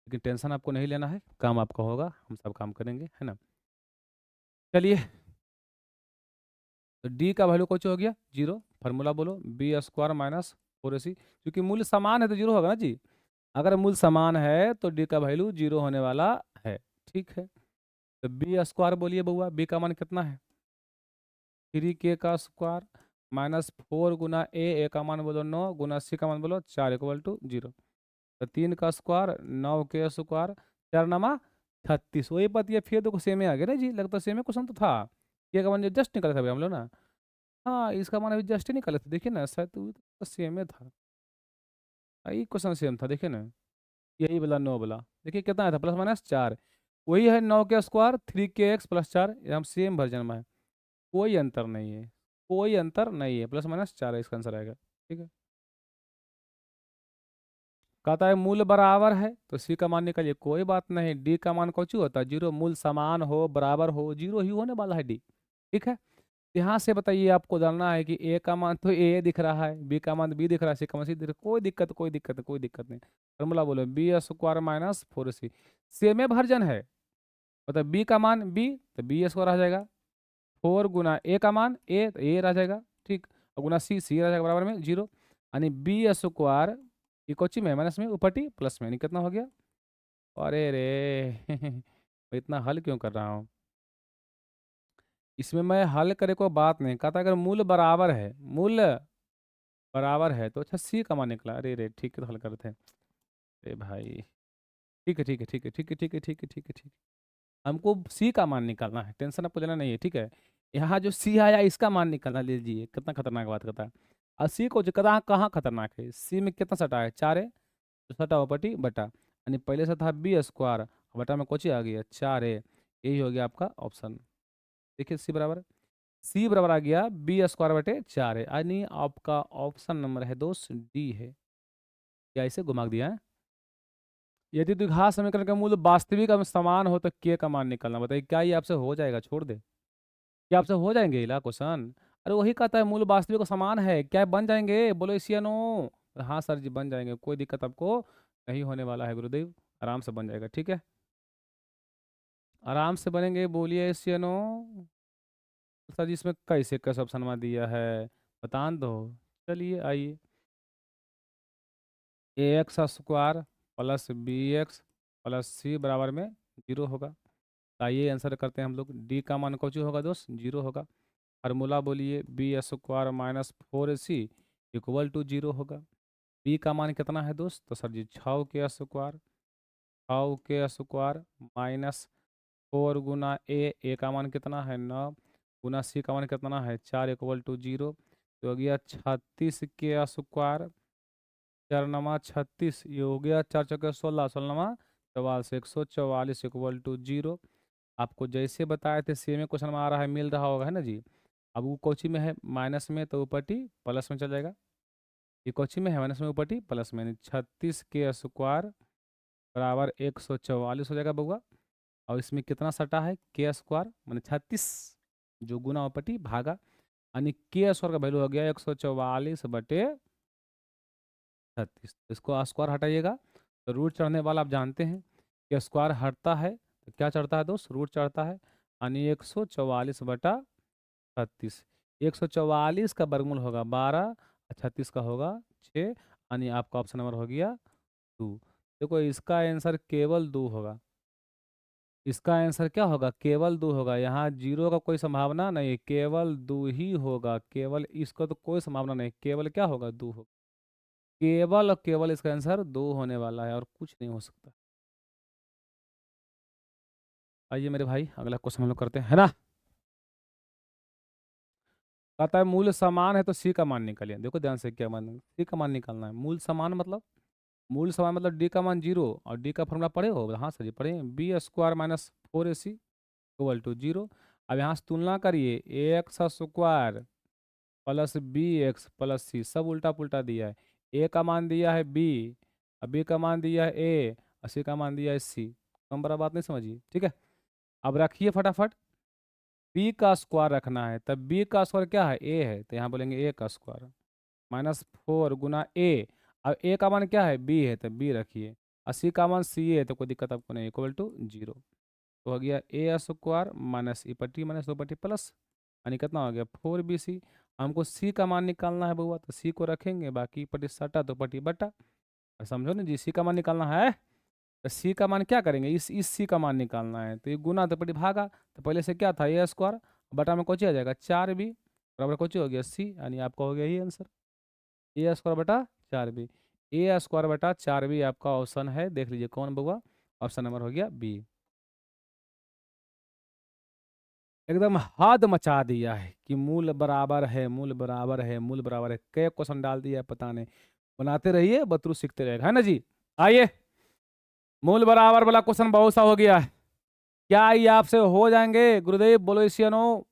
लेकिन टेंशन आपको नहीं लेना है, काम आपका होगा, हम सब काम करेंगे, है ना। चलिए, तो डी का वैल्यू कुछ हो गया 0। फार्मूला बोलो, बी स्क्वायर माइनस 4ac, क्योंकि मूल्य समान है तो 0 होगा ना जी। अगर मूल्य समान है तो डी का वैल्यू 0 होने वाला है, ठीक है। तो बी स्क्वायर बोलिए बउआ, बी का मान कितना है, 3k का स्क्वायर माइनस 4 गुना ए का मान बोलो 9 गुना सी का मान बोलो 4 इक्वल टू 0। तो 3 का स्क्वायर 9 के स्क्वायर 4 नमा 36, वही बात ये फिर देखो सेम ही आ गया ना जी, लगता सेम ही क्वेश्चन तो था। ये का मान जो जस्ट निकाला था अभी हम लोग ना, हाँ इसका मान अभी जस्ट ही निकाले थे, देखिए ना शायद तो सेम ही था, यही क्वेश्चन सेम था, देखिए ना, यही वाला 9 वाला, देखिए कितना आया था, प्लस माइनस 4। वही है 9 के स्क्वायर 3kx प्लस 4, ये हम सेम वर्जन में है, कोई अंतर नहीं है, कोई अंतर नहीं है, प्लस माइनस 4 है इसका आंसर आएगा, ठीक है। कहता है मूल बराबर है तो सी का मान निकालिए, कोई बात नहीं, डी का मान कौन होता है 0, मूल समान हो बराबर हो 0 ही होने वाला है डी, ठीक है। यहाँ से बताइए आपको जानना है कि ए का मान तो ए दिख रहा है, बी का मान बी दिख रहा है, सी का मान सी दिख रहा है, कोई दिक्कत कोई दिक्कत कोई दिक्कत नहीं। फॉर्मूला बोलो, B square minus 4c, same version है, मतलब बी का मान बी तो बी स्क्वायर आ जाएगा, 4 गुना ए का मान ए तो ए रह जाएगा, ठीक, और गुना सी सी रह जाएगा बराबर में 0, यानी बी स्क्वायर ये कोची में माइनस में ऊपरटी प्लस में, यानी कितना हो गया, अरे रे मैं इतना हल क्यों कर रहा हूँ, इसमें मैं हल करे को बात नहीं कहता, अगर मूल बराबर है, मूल बराबर है तो अच्छा सी का मान निकला, अरे रे ठीक है तो हल करते हैं, अरे भाई ठीक है ठीक है ठीक है ठीक है ठीक है ठीक है ठीक है ठीक है, हमको सी का मान निकालना है, टेंशन आपको लेना नहीं है, ठीक है। यहाँ जो सी आया इसका मान निकालना, लीजिए कितना खतरनाक बात करता है। और सी को जो कहाँ कहाँ खतरनाक है, सी में कितना सटा है 4 है, तो सटा बटी बटा, यानी पहले से था बी स्क्वायर, बटा में कोची आ गया 4 है, यही हो गया आपका ऑप्शन। देखिए सी बराबर आ गया बी स्क्वायर बटे 4 है, यानी आपका ऑप्शन नंबर है दोस्त डी है। क्या इसे घुमा दिया है। यदि द्विघात समीकरण का मूल वास्तविक और समान हो तो के का मान निकालना, बताइए क्या ये आपसे हो जाएगा, छोड़ दे, क्या आपसे हो जाएंगे इला क्वेश्चन। अरे वही कहता है मूल वास्तविक और समान है, क्या बन जाएंगे, बोलो इसी या नो। हाँ सर जी बन जाएंगे, कोई दिक्कत आपको नहीं होने वाला है गुरुदेव, आराम से बन जाएगा, ठीक है, आराम से बनेंगे, बोलिए इसी या नो। सर जी इसमें कैसे कैसे ऑप्शन में दिया है, बता दो। चलिए आइए, a x square plus B x plus c बराबर में 0 होगा। आइए आंसर करते हैं हम लोग, डी का मान कौन होगा दोस्त 0 होगा। फार्मूला बोलिए, B square minus 4ac equal to 0 होगा। बी का मान कितना है दोस्त, तो सर जी 6 के स्क्वायर माइनस 4 गुना ए का मान कितना है 9 गुना सी का मान कितना है 4 इक्वल टू 0, तो हो गया 36 के स्क्वायर, 4 नमा 36, ये हो गया 4 चौके 16, 16 नमा 44, 144 इक्वल टू 0। आपको जैसे बताए थे सेम क्वेश्चन में आ रहा है, मिल रहा होगा है ना जी। अब वो कोची में है माइनस में तो ऊपर टी प्लस में चल जाएगा, ये कोची में है माइनस में ऊपर टी प्लस में, 36 के स्क्वायर बराबर 144 हो जाएगा बउआ। और इसमें कितना सटा है के स्क्वायर मैंने 36, जो गुना ऊपर टी भागा, यानी के स्क्वायर का वैल्यू हो गया 144/36। इसको स्क्वायर हटाइएगा तो रूट चढ़ने वाला आप जानते हैं कि स्क्वायर हटता है क्या चढ़ता है दोस्त, रूट चढ़ता है, यानी 144/36। 144 का वर्गमूल होगा 12, 36 का होगा 6, यानी आपका ऑप्शन नंबर हो गया 2। देखो इसका आंसर केवल 2 होगा, इसका आंसर क्या होगा, केवल 2 होगा। यहाँ जीरो का कोई संभावना नहीं, केवल 2 ही होगा, केवल इसको तो कोई संभावना नहीं, केवल क्या होगा, 2 होगा। केवल और केवल इसका आंसर 2 होने वाला है और कुछ नहीं हो सकता। आइए मेरे भाई अगला क्वेश्चन हम लोग करते हैं, है ना। कहता है मूल समान है तो सी का मान निकालिए। देखो ध्यान से, क्या मान, सी का मान निकालना है। मूल समान मतलब, मूल समान मतलब डी का मान 0, और डी का फॉर्मूला पढ़े हो, हाँ सर जी पढ़े हैं, B² minus 4AC equal to 0। अब यहाँ से तुलना करिए, AX² plus BX plus C, सब उल्टा पुल्टा दिया है। ए का मान दिया है B, और B का मान दिया है A, और C का मान दिया है C। कम बड़ा बात नहीं समझिए, ठीक है। अब रखिए फटाफट, B का स्क्वायर रखना है, तब B का स्क्वायर क्या है, A है, तो यहाँ बोलेंगे A का स्क्वायर माइनस 4 गुना A। अब A का मान क्या है, B है, तो B रखिए, और C का मान C है, तो कोई दिक्कत आपको नहीं, इक्वल टू 0। तो हो गया A² माइनस ई पट्टी माइनस 2 पट्टी प्लस, यानी कितना हो गया 4BC। हमको C का मान निकालना है बउआ, तो C को रखेंगे, बाकी पट्टी सटा तो पट्टी बटा। समझो ना जी, C का मान निकालना है, तो C का मान क्या करेंगे, इस C का मान निकालना है, तो ये गुना तो पट्टी भागा, तो पहले से क्या था A² बटा में कोची आ जाएगा 4B बराबर कोची हो गया C, यानी आपका हो गया ये आंसर, A² बटा 4B। A² बटा 4B आपका ऑप्शन है, देख लीजिए कौन बउआ, ऑप्शन नंबर हो गया B। एकदम हद मचा दिया है कि मूल बराबर है, मूल बराबर है, मूल बराबर है, कई क्वेश्चन डाल दिया है पता नहीं। बनाते रहिए, बतरू सीखते रहेगा, है ना जी। आइए, मूल बराबर वाला क्वेश्चन बहुत सा हो गया है, क्या ये आपसे हो जाएंगे गुरुदेव, बोलो इसियनो।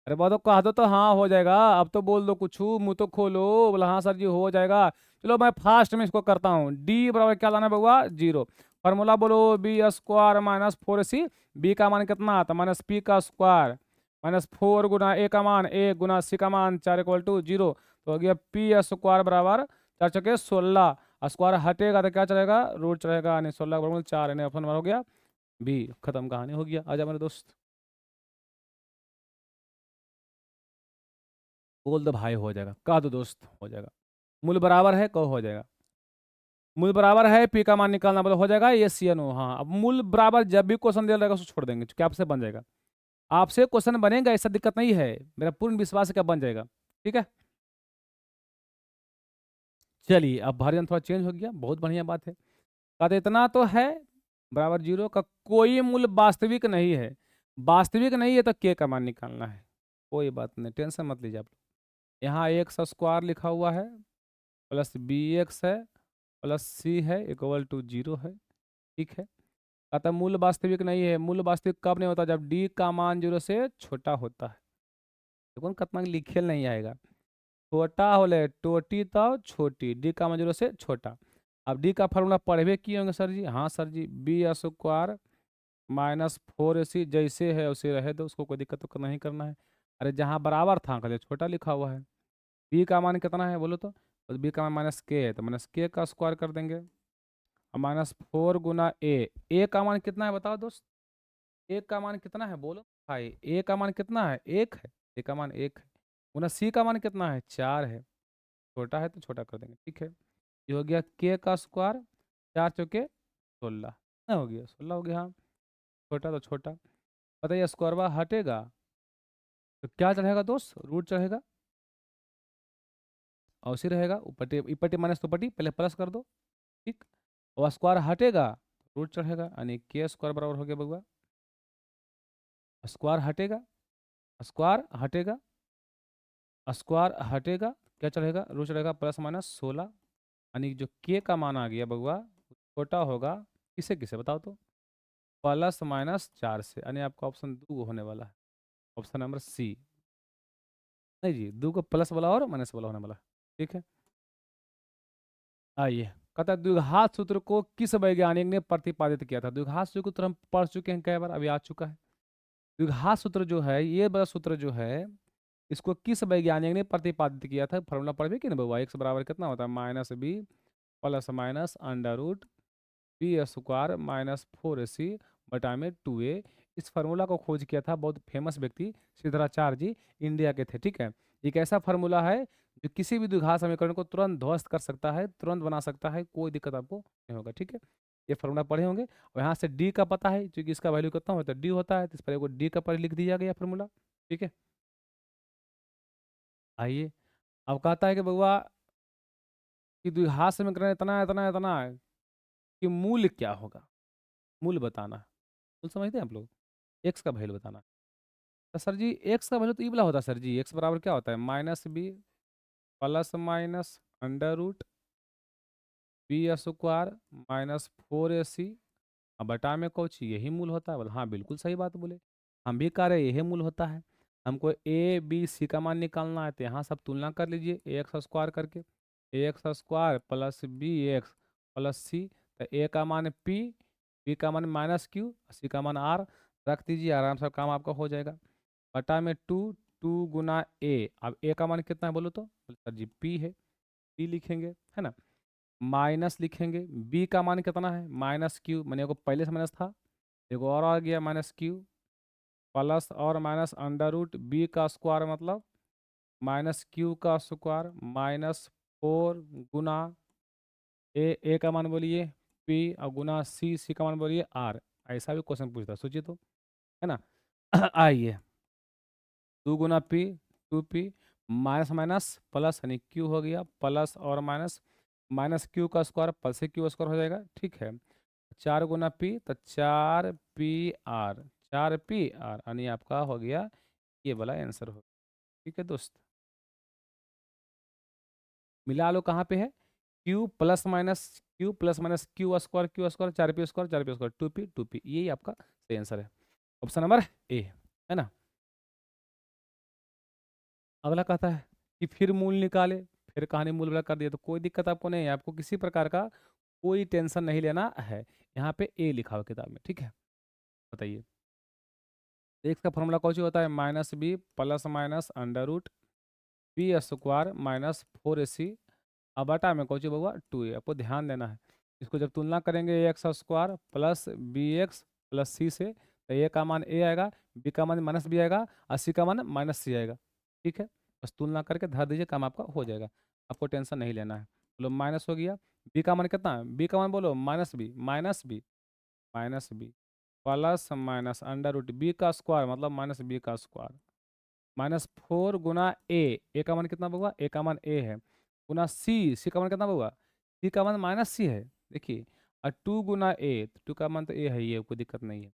अरे बहुत कहा तो हाँ हो जाएगा, अब तो बोल दो कुछ, मुंह तो खोलो, बोला हाँ सर जी हो जाएगा। चलो मैं फास्ट में इसको करता हूँ। डी बराबर क्या लाना है बउआ, 0। फार्मूला बोलो, B² माइनस 4AC। बी का मान कितना आता, माइनस P का स्क्वायर माइनस 4 गुना A का मान A गुना C का मान 4 इक्वल टू 0। तो हो गया P² बराबर 4 चौके 16, स्क्वायर हटेगा तो क्या चलेगा, रूट चलेगा, यानी 16 बराबर 4, यानी ऑप्शन नंबर हो गया बी। खत्म, कहानी हो गया। आजा मेरे दोस्त, बोल दो भाई हो जाएगा, कह दो दोस्त हो जाएगा। मूल बराबर है, कहो हो जाएगा। मूल बराबर है, पी का मान निकालना बोलो हो जाएगा, ये सी एन ओ। हाँ, अब मूल बराबर जब भी क्वेश्चन दिया रहेगा उसको छोड़ देंगे, क्योंकि आपसे बन जाएगा, आपसे क्वेश्चन बनेगा, ऐसा दिक्कत नहीं है, मेरा पूर्ण विश्वास है क्या बन जाएगा, ठीक है। चलिए अब भारियन थोड़ा चेंज हो गया, बहुत बढ़िया बात है। कहते इतना तो है, बराबर 0 का कोई मूल वास्तविक नहीं है, वास्तविक नहीं है तो के का मान निकालना है। कोई बात नहीं, टेंशन मत लीजिए आप। यहाँ x² लिखा हुआ है, प्लस BX है, प्लस C है, इक्वल टू 0 है, ठीक है। अतः मूल वास्तविक नहीं है, मूल वास्तविक कब नहीं होता, जब D का मान 0 से छोटा होता है। देखो कितना लिखे नहीं आएगा, छोटा होले टोटी तो छोटी, D का मान 0 से छोटा। अब D का फॉर्मूला पढ़वे किए होंगे सर जी, हाँ सर जी, B² माइनस 4AC जैसे है उसे रहे दो, उसको कोई दिक्कत तो नहीं करना है। अरे जहाँ बराबर था कहते छोटा लिखा हुआ है। B का मान कितना है बोलो तो, B का मान माइनस K है, तो माइनस K का स्क्वायर कर देंगे, माइनस 4 गुना A का मान कितना है बताओ दोस्त, A का मान कितना है बोलो भाई, A का मान कितना है, 1 है, A का मान 1 है, गुना C का मान कितना है, 4 है, छोटा है तो छोटा कर देंगे, ठीक है। ये हो गया K का स्क्वायर, 4 चौके 16, ना हो गया 16 हो गया, हाँ छोटा तो छोटा। बताइए स्क्वायर हटेगा तो क्या चढ़ेगा दोस्त, रूट चढ़ेगा, और उसी रहेगा ऊपर इपट्टी माइनस तो पट्टी, पहले प्लस कर दो, ठीक। और स्क्वायर हटेगा, रूट चढ़ेगा, यानी K² बराबर हो गया बउआ, स्क्वायर हटेगा, स्क्वायर हटेगा, स्क्वायर हटेगा, क्या चढ़ेगा, रूट चढ़ेगा, प्लस माइनस 16, यानी जो K का मान आ गया बउआ छोटा होगा, किसे किसे बताओ तो, प्लस माइनस 4 से, यानी आपका ऑप्शन 2 होने वाला है, ऑप्शन नंबर C। नहीं जी, 2 को प्लस वाला और माइनस वाला होने वाला, ठीक है। आइए, कहता है द्विघात सूत्र को किस वैज्ञानिक ने प्रतिपादित किया था। द्विघात सूत्र को तो हम पढ़ चुके हैं कई बार, अभी आ चुका है। द्विघात सूत्र जो है, ये बड़ा सूत्र जो है, इसको किस वैज्ञानिक ने प्रतिपादित किया था, फॉर्मूला पढ़ कि ना बाबा, x बराबर कितना होता है, -b plus minus under root B² minus 4AC बटा में 2a। इस फार्मूला को खोज किया था बहुत फेमस व्यक्ति सिद्धराचार्य जी, इंडिया के थे। ठीक है, एक ऐसा फार्मूला है जो किसी भी द्विघात समीकरण को तुरंत ध्वस्त कर सकता है, तुरंत बना सकता है, कोई दिक्कत आपको नहीं होगा। ठीक है, ये फार्मूला पढ़े होंगे। और यहाँ से डी का पता है, क्योंकि इसका वैल्यू कितना होता है, डी होता है, तो इस पर एगो डी का पर लिख दिया गया फार्मूला। ठीक है, आइए अब कहता है कि बउआ कि द्विघात समीकरण इतना इतना इतना है कि मूल क्या होगा, मूल बताना है। मूल समझते हैं आप लोग, एक्स का वैल्यू बताना है। तो सर जी एक्स का वैल्यू तो ई वाला होता है सर जी, एक्स बराबर क्या होता है, minus B plus minus under root B square minus 4ac। अब बटा में कुछ यही मूल होता है, बोले हाँ बिल्कुल सही बात बोले, हम भी कह रहे हैं यही मूल होता है। हमको ए बी सी का मान निकालना है, तो यहाँ सब तुलना कर लीजिए, ए एक्स स्क्वायर करके, a x square plus B x plus c. तो ए का मान पी, बी का मान माइनस क्यू, सी का मान आर, रख दीजिए, आराम से काम आपका हो जाएगा। बटा में टू, टू गुना ए, अब ए का मान कितना है बोलो तो, बोले सर जी पी है, पी लिखेंगे है ना, माइनस लिखेंगे, बी का मान कितना है माइनस क्यू, मैंने को पहले से माइनस था, एगो और आ गया माइनस क्यू, प्लस और माइनस अंडर रूट बी का स्क्वायर मतलब माइनस क्यू का स्क्वायर माइनस 4 गुना ए का मान बोलिए पी, और गुना सी का मान बोलिए आर। ऐसा भी क्वेश्चन पूछता है, सोचिए तो, है ना। आइए, 2 गुना p, 2p, minus minus plus यानी क्यू हो गया, प्लस और माइनस, माइनस क्यू का स्क्वायर प्लस से क्यू स्क्वायर हो जाएगा। ठीक है, 4 गुना पी तो 4p r, 4p r यानी आपका हो गया ये वाला आंसर हो। ठीक है दोस्त, मिला लो कहाँ पे है, Q plus minus Q square 4p square 4p square 2p यही आपका सही आंसर है, ऑप्शन नंबर ए, है ना। अगला कहता है कि फिर मूल निकाले, फिर कहानी मूल बड़ा कर दिया, तो कोई दिक्कत आपको नहीं है, आपको किसी प्रकार का कोई टेंशन नहीं लेना है। यहाँ पे ए लिखा हुआ किताब में। ठीक है, बताइए, एक्स का फॉर्मूला कौन सी होता है, minus B plus minus under root B square minus 4ac। अब बटा में कौन सी होगा 2a, आपको ध्यान देना है। इसको जब तुलना करेंगे x square plus B x plus c से, तो ए का मान ए आएगा, बी का मान माइनस बी आएगा, और सी का मान माइनस सी आएगा। ठीक है, बस तुलना करके धर दीजिए, काम आपका हो जाएगा, आपको टेंशन नहीं लेना है। बोलो माइनस हो गया, बी का मान कितना है, बी का मान बोलो minus B plus minus under root B का स्क्वायर मतलब माइनस बी का स्क्वायर माइनस 4 गुना ए का मान कितना होगा, ए का मान ए है, गुना सी का मान कितना होगा, सी का मान माइनस सी है। देखिए, और 2 गुना ए, 2 का मान तो ए है, ये कोई दिक्कत नहीं है,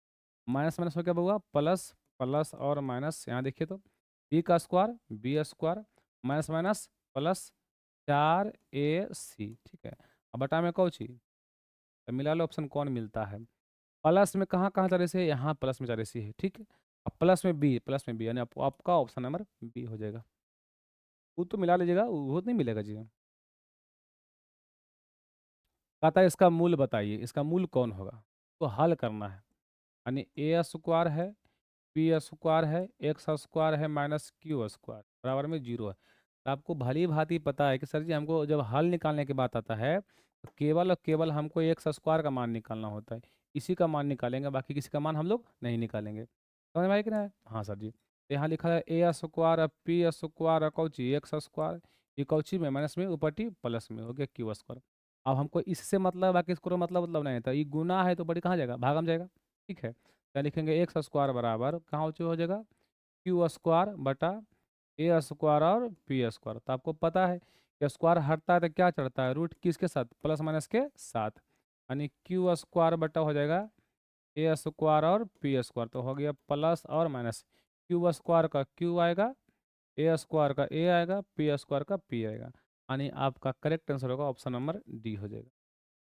माइनस माइनस हो क्या होगा प्लस, प्लस और माइनस, यहाँ देखिए तो B square minus minus plus 4ac। ठीक है, अब बटा में कौन चीज, तो मिला लो ऑप्शन कौन मिलता है, प्लस में कहाँ कहाँ 4ac है, यहाँ प्लस में 4ac है। ठीक है, अब प्लस में बी यानी आपका ऑप्शन नंबर बी हो जाएगा। वो तो मिला लीजिएगा, वो नहीं मिलेगा जी। कहता है इसका मूल बताइए, इसका मूल कौन होगा, तो हल करना है, यानी ए स्क्वायर है, पी स्क्वायर है, एक्स स्क्वायर है माइनस क्यू स्क्वायर बराबर में 0 है। तो आपको भली भांति पता है कि सर जी हमको जब हल निकालने की बात आता है, तो केवल और केवल हमको एक्स स्क्वायर का मान निकालना होता है, इसी का मान निकालेंगे, बाकी किसी का मान हम लोग नहीं निकालेंगे। समझ में आया कि नहीं, हाँ सर जी। तो यहाँ लिखा है ए स्क्वायर पी स्क्वायर कौची एक्स स्क्वायर, ये कौची में माइनस में ऊपर टी प्लस में हो गया क्यू स्क्वायर। अब हमको इससे मतलब बाकी इसको मतलब नहीं था, ये गुना है तो बड़ी कहाँ जाएगा, भागम जाएगा। ठीक है, क्या लिखेंगे, एक्स स्क्वायर बराबर कहाँ हो जाएगा, क्यू स्क्वायर बटा ए स्क्वायर और पी स्क्वायर। तो आपको पता है कि स्क्वायर हटता है तो क्या चढ़ता है, रूट किसके साथ, प्लस माइनस के साथ, यानी क्यू स्क्वायर बटा हो जाएगा ए स्क्वायर और पी स्क्वायर, तो हो गया प्लस और माइनस, क्यू स्क्वायर का क्यू आएगा, ए स्क्वायर का ए आएगा, पी स्क्वायर का पी आएगा, यानी आपका करेक्ट आंसर होगा ऑप्शन नंबर डी हो जाएगा।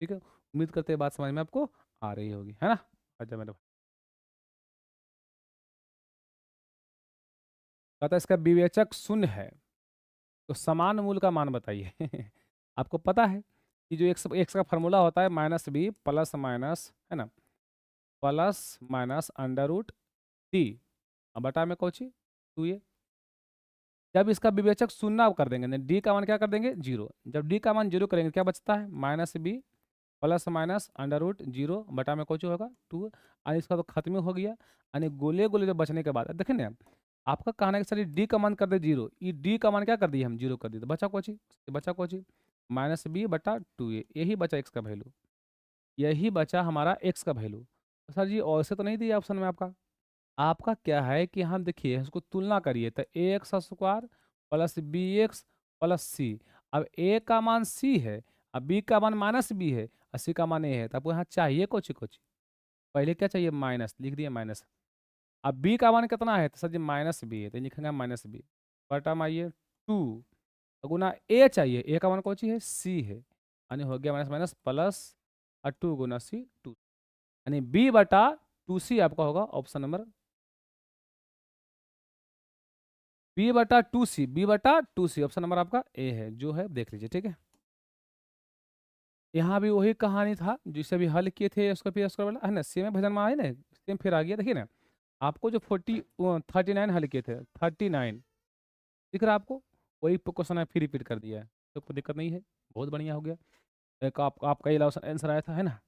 ठीक है, उम्मीद करते हैं बात समझ में आपको आ रही होगी, है ना। अच्छा मेरे, कहता है इसका विवेचक शून्य है, तो समान मूल का मान बताइए। आपको पता है कि जो एक्स एक्स का फॉर्मूला होता है माइनस बी प्लस माइनस, है ना, plus minus under root D, अब बटा में कौची 2a। जब इसका विवेचक शून्य कर देंगे, डी का मान क्या कर देंगे 0, जब डी का मान 0 करेंगे क्या बचता है, minus B plus minus under root 0 बटा में कुछ होगा 2, और इसका तो खत्म ही हो गया। यानी गोले गोले जो बचने के बाद देखें ना, आपका कहना है कि सर ये डी का मान कर दे 0, ये डी का मान क्या कर दिए हम 0 कर दिए, तो बचा कोची, बचा कोची माइनस बी बटा 2a, यही बचा एक्स का वैल्यू, यही बचा हमारा एक्स का वैल्यू। तो सर जी और से तो नहीं दिया ऑप्शन में आपका, आपका क्या है कि हम देखिए इसको तुलना करिए, तो a x square plus B x plus c. अब ए का मान सी है, अब बी का मान माइनस बी है, और सी का मान ए है, तो आपको यहाँ चाहिए कोची कोची, पहले क्या चाहिए माइनस, लिख दिया माइनस। अब बी का मान कितना है, तो सर जी माइनस बी है, तो लिखेंगे माइनस बी बटा में आइए 2, गुना ए चाहिए, ए का मान कौन सी है सी है, यानी हो गया माइनस माइनस प्लस, और 2 गुना सी 2, यानी बी बटा 2c आपका होगा ऑप्शन नंबर बी बटा 2c, बी बटा 2c ऑप्शन नंबर आपका ए है, जो है देख लीजिए, ठीक है। यहाँ भी वही कहानी था जिसे भी हल किए थे, उसका फिर उसका वाला है ना, सेम भजन में आए ना, सेम फिर आ गया, देखिए ना आपको जो 39 हल किए थे 39 दिख रहा है आपको, वही क्वेश्चन है फिर रिपीट कर दिया है, तो कोई दिक्कत नहीं है, बहुत बढ़िया हो गया। एक आपका ये आंसर आया था, है ना।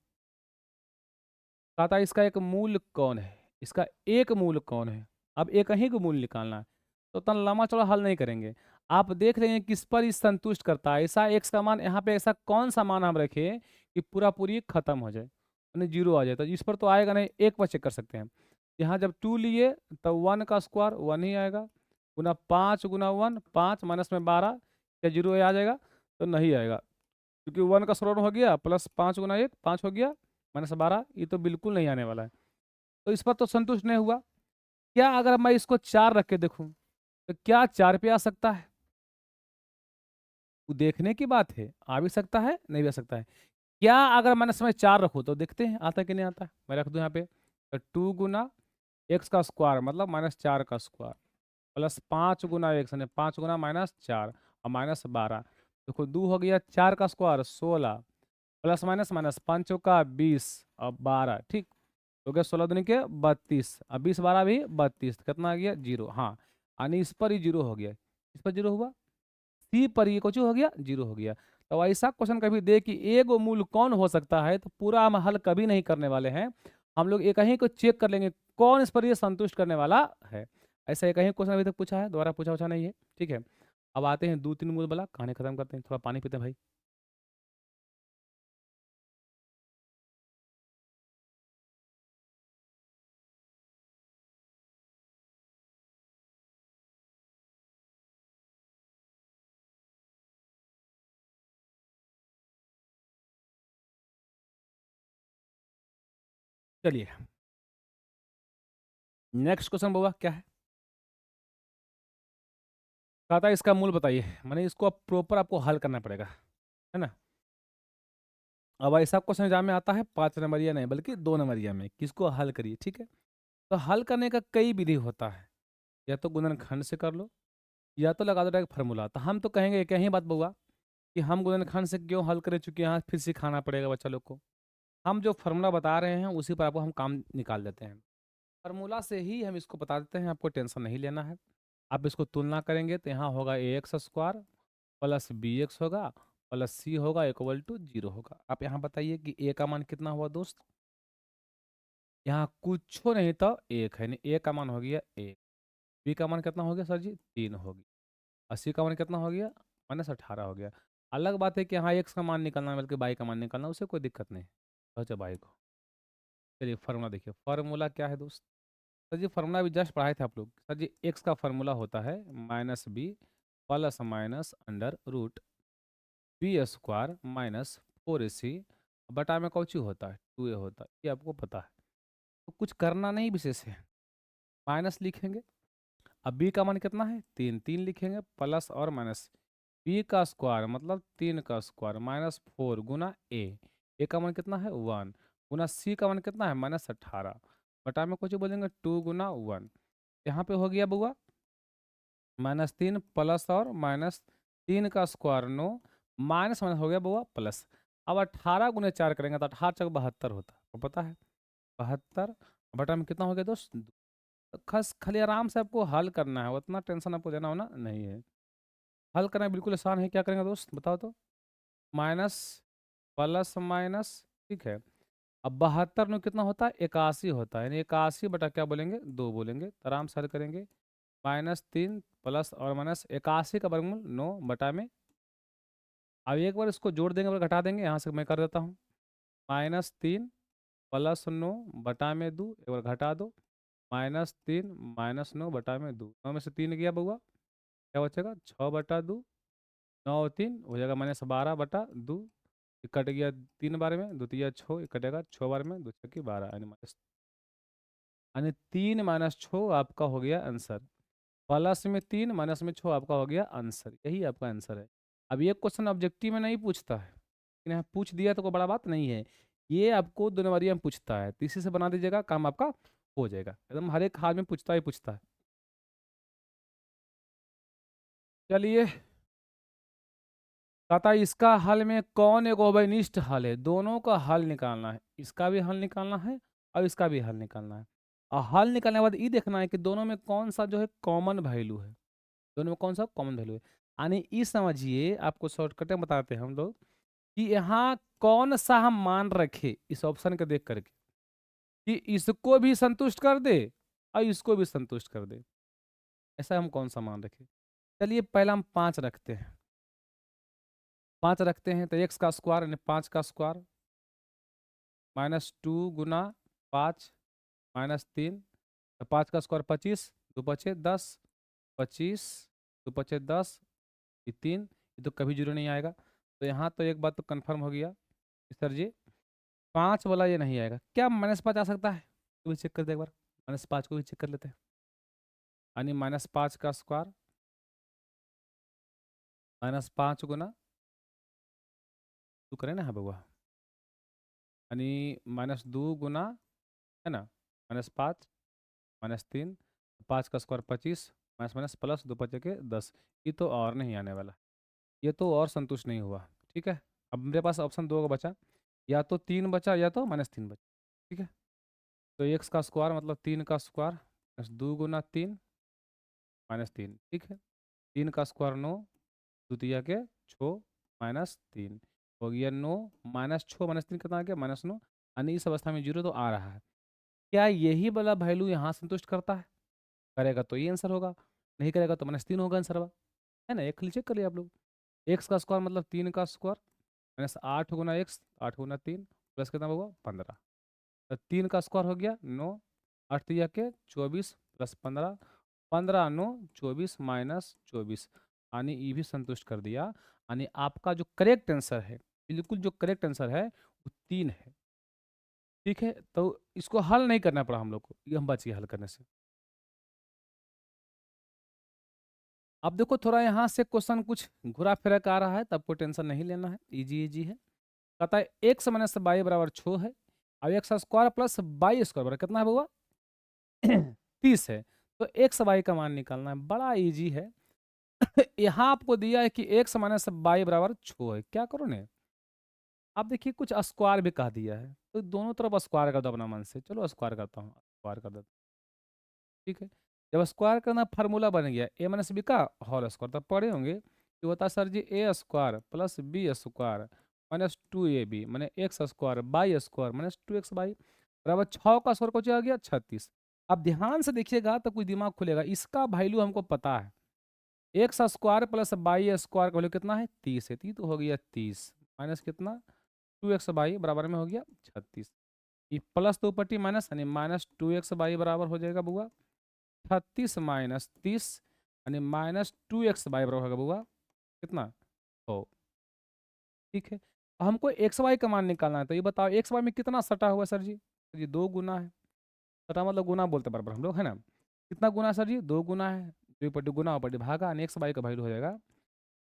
कहा था इसका एक मूल कौन है, इसका एक मूल कौन है, अब एक ही को मूल निकालना है, तो उतना लंबा चौड़ा हल नहीं करेंगे, आप देख लेंगे किस पर ये संतुष्ट करता है, ऐसा एक्स का मान यहाँ पे ऐसा कौन सा मान हम रखें कि पूरा पूरी खत्म हो जाए, यानी 0 आ जाए, तो इस पर तो आएगा नहीं, एक पर चेक कर सकते हैं। यहाँ जब 2 लिए तो 1 का स्क्वायर 1 ही आएगा, गुना 5 गुना 1 5 माइनस में 12, क्या 0 आ जाएगा, तो नहीं आएगा, क्योंकि 1 का स्क्वायर हो गया प्लस 5 गुना 1 5 हो गया माइनस 12, ये तो बिल्कुल नहीं आने वाला है, तो इस पर तो संतुष्ट नहीं हुआ। क्या अगर मैं इसको 4 रख के देखूं, तो क्या 4 पे आ सकता है, वो देखने की बात है, आ भी सकता है नहीं भी आ सकता है। क्या अगर मैंने समय 4 रखूँ, तो देखते हैं आता है कि नहीं आता है, मैं रख दूं यहाँ पे, तो 2 गुना एक्स का स्क्वायर मतलब -4 का स्क्वायर प्लस 5 गुना एक्स, 5 गुना -4 और -12, देखो 2 हो गया 4 का स्क्वायर 16 प्लस माइनस माइनस 5 चौका 20 और 12, ठीक हो गया 16 दिन के 32, अब 20 12 भी 32, कितना आ गया 0, हाँ, यानी इस पर ही 0 हो गया, इस पर 0 हुआ, सी पर ये कुछ हो गया 0 हो गया। तो ऐसा क्वेश्चन कभी दे कि एगो मूल कौन हो सकता है, तो पूरा हम हल कभी नहीं करने वाले हैं, हम लोग एक ही को चेक कर लेंगे कौन इस पर ये संतुष्ट करने वाला है। ऐसा एक ही क्वेश्चन अभी तक पूछा है, दोबारा पूछा नहीं है, ठीक है। अब आते हैं 2 3 मूल वाला, कहानी खत्म करते हैं, थोड़ा पानी पीते हैं भाई। चलिए नेक्स्ट क्वेश्चन बाबा क्या है, कहा था इसका मूल बताइए, मैंने इसको अब प्रॉपर आपको हल करना पड़ेगा, है ना। अब ऐसा क्वेश्चन एग्जाम में आता है 5 नंबरिया नहीं बल्कि 2 नंबरिया में, किसको हल करिए, ठीक है। तो हल करने का कई विधि होता है, या तो गुणनखंड से कर लो, या तो लगा दो डायरेक्ट फार्मूला, तो हम तो कहेंगे एक ही बात बउआ कि हम गुणनखंड से क्यों हल करें, चूंकि यहाँ फिर सिखाना पड़ेगा बच्चा लोग को, हम जो फार्मूला बता रहे हैं उसी पर आपको हम काम निकाल देते हैं, फार्मूला से ही हम इसको बता देते हैं, आपको टेंशन नहीं लेना है। आप इसको तुलना करेंगे तो यहाँ होगा a x square plus B x होगा प्लस सी होगा इक्वल टू 0 होगा। आप यहाँ बताइए कि ए का मान कितना हुआ दोस्त, यहाँ कुछ नहीं तो 1 है, नहीं ए का मान हो गया 1, बी का मान कितना हो गया सर जी 3 हो गया, 80 का मान कितना हो गया -18 हो गया। अलग बात है कि यहाँ एक्स का मान निकालना है बल्कि बाई का मान निकालना, उसे कोई दिक्कत नहीं, अच्छा बाई को। चलिए फार्मूला देखिए, फार्मूला क्या है दोस्त, सर जी फार्मूला भी जस्ट पढ़ाए थे आप लोग, सर जी एक्स का फार्मूला होता है -b plus minus under root B square -4ac बटा में कौची होता है 2a होता है, ये आपको पता है, तो कुछ करना नहीं विशेष है, माइनस लिखेंगे। अब बी का मान कितना है 3, 3 लिखेंगे प्लस और माइनस बी का स्क्वायर मतलब 3 का स्क्वायर -4 गुना ए का मान कितना है 1 गुना सी का मान कितना है -18 बटा में कुछ बोलेंगे 2 गुना 1, यहाँ पे हो गया बुआ -3 प्लस और -3 का स्क्वायर 9 माइनस माइनस हो गया बुआ प्लस। अब 18 गुने 4 करेंगे तो 18 चौक 72 होता है, आपको पता है 72 बटा में कितना हो गया दोस्त, तो खस खाली आराम से आपको हल करना है, उतना टेंशन आपको देना होना नहीं है, हल करना बिल्कुल आसान है, क्या करेंगे दोस्त बताओ तो, माइनस प्लस माइनस ठीक है। अब 72 में कितना होता है, 81 होता है, यानी 81 बटा क्या बोलेंगे, 2 बोलेंगे, तो आराम से हल करेंगे। -3 प्लस और माइनस 81 का वर्गमूल 9 बटा में, अब एक बार इसको जोड़ देंगे और घटा देंगे, यहाँ से मैं कर देता हूँ। -3 प्लस 9 बटा में 2, एक बार घटा दो, -3 -9 बटा में 2, 9 में से 3 गया बउआ, क्या बचेगा 6 बटा 2, 9 और 3 हो जाएगा -12 बटा 2, कट गया 3 बार में, 2 तिया 6, कटेगा 6 बार में, 2 छक्की 12, यानी 3 माइनस 6 आपका हो गया आंसर। प्लस में 3 माइनस में 6 आपका हो गया आंसर, यही आपका आंसर है। अब ये क्वेश्चन ऑब्जेक्टिव में नहीं पूछता है, लेकिन यहाँ पूछ दिया तो कोई बड़ा बात नहीं है। ये आपको 2 नंबरिया में पूछता है, तो इसी से बना दीजिएगा, काम आपका हो जाएगा। एकदम हर एक हाल में पूछता ही पूछता है। चलिए, कहता है इसका हल में कौन एक ओबेनिस्ट हल है, दोनों का हल निकालना है, इसका भी हल निकालना है और इसका भी हल निकालना है। और हल निकालने के बाद ये देखना है कि दोनों में कौन सा जो है कॉमन वैल्यू है, दोनों में कौन सा कॉमन वैल्यू है। यानी ये समझिए, आपको शॉर्टकट में बताते हैं हम लोग कि यहाँ कौन सा हम मान रखे इस ऑप्शन को देख करके कि इसको भी संतुष्ट कर दे और इसको भी संतुष्ट कर दे, ऐसा हम कौन सा मान रखे। चलिए पहला हम 5 रखते हैं, 5 रखते हैं तो एक्स का स्क्वायर यानी 5 का स्क्वायर -2 गुना 5 -3, तो 5 का स्क्वायर 25, 2 पचे 10, 25 2 पचे 10, ये 3, ये तो कभी जीरो नहीं आएगा। तो यहाँ तो एक बात तो कन्फर्म हो गया कि सर जी 5 वाला ये नहीं आएगा, क्या -5 आ सकता है, तो भी चेक कर दे एक बार, -5 को भी चेक कर लेते हैं। यानी -5 का स्क्वायर -5 गुना 2 करें ना, हाँ बउआ, यानी -2 गुना, है ना, -5 -3, 5 का स्क्वायर 25, माइनस माइनस प्लस 2 पचे के 10, ये तो और नहीं आने वाला, ये तो और संतुष्ट नहीं हुआ। ठीक है, अब मेरे पास ऑप्शन 2 का बचा, या तो 3 बचा या तो -3 बचा। ठीक है, तो एक्स का स्क्वायर मतलब 3 का स्क्वायर -2 गुना 3 -3, ठीक है, 3 का स्क्वायर 9, द्वितीय के 6 -3 हो गया 9, -6 -3 कितना आ गया -9, यानी इस अवस्था में जीरो तो आ रहा है। क्या यही वाला वैल्यू यहाँ संतुष्ट करता है, करेगा तो ये आंसर होगा, नहीं करेगा तो -3 होगा आंसर, है ना। एक खाली चेक कर लिया आप लोग, एक्स का स्क्वायर मतलब 3 का स्क्वायर -8 गुना एक्स, 8 गुना 3 प्लस कितना होगा 15, तो 3 का स्क्वायर हो गया 9, 8 तिया के 24 प्लस 15, 15 9 24 -24, यानी ये भी संतुष्ट कर दिया। यानी आपका जो करेक्ट आंसर है, बिल्कुल जो करेक्ट आंसर है वो 3 है। ठीक है, तो इसको हल नहीं करना पड़ा हम लोग को, ये हम बच गए हल करने से। अब देखो थोड़ा यहाँ से क्वेश्चन कुछ घुरा फिरा के आ रहा है, तब कोई टेंशन नहीं लेना है, इजी इजी है। कहता है एक्स माइनस बाई बराबर 6 है, अब x square plus by square बराबर कितना है बउआ 30 है, तो एक्स बाई का मान निकालना है, बड़ा इजी है। यहाँ आपको दिया है कि एक्स माइनस बाई बराबर 6 है, क्या करो ने, आप देखिए कुछ स्क्वायर भी कह दिया है, तो दोनों तरफ स्क्वायर कर दो अपना मन से, चलो स्क्वायर करता हूँ, स्क्वायर कर देता हूँ। ठीक है, जब स्क्वायर करना फार्मूला बन गया ए माइनस बी का होल स्क्वायर, तब पढ़े होंगे कि होता है sir ji a square plus b square -2ab मैंने x square by square -2x by बराबर 6 का स्क्वायर को आ गया 36। अब ध्यान से देखिएगा तो कुछ दिमाग खुलेगा, इसका वैल्यू हमको पता है, x square plus by square का वैल्यू कितना है 30 है, 30 तो हो गया 30 माइनस कितना 2x बाई बराबर में हो गया 36, ये प्लस 2 पट्टी माइनस यानी -2x बाई बराबर हो जाएगा बुआ 36 -30 यानी -2x बाई बराबर होगा बुआ कितना 100। ठीक है, अब हमको एक्स वाई का मान निकालना है, तो ये बताओ एक्स वाई में कितना सटा हुआ है सर जी, सर जी 2 गुना है, सटा मतलब गुना बोलते बराबर हम लोग, है ना, कितना गुना है सर जी 2 गुना है, 2 पट्टी गुना और पट्टी भागा, यानी एक्स वाई का वैल्यू हो जाएगा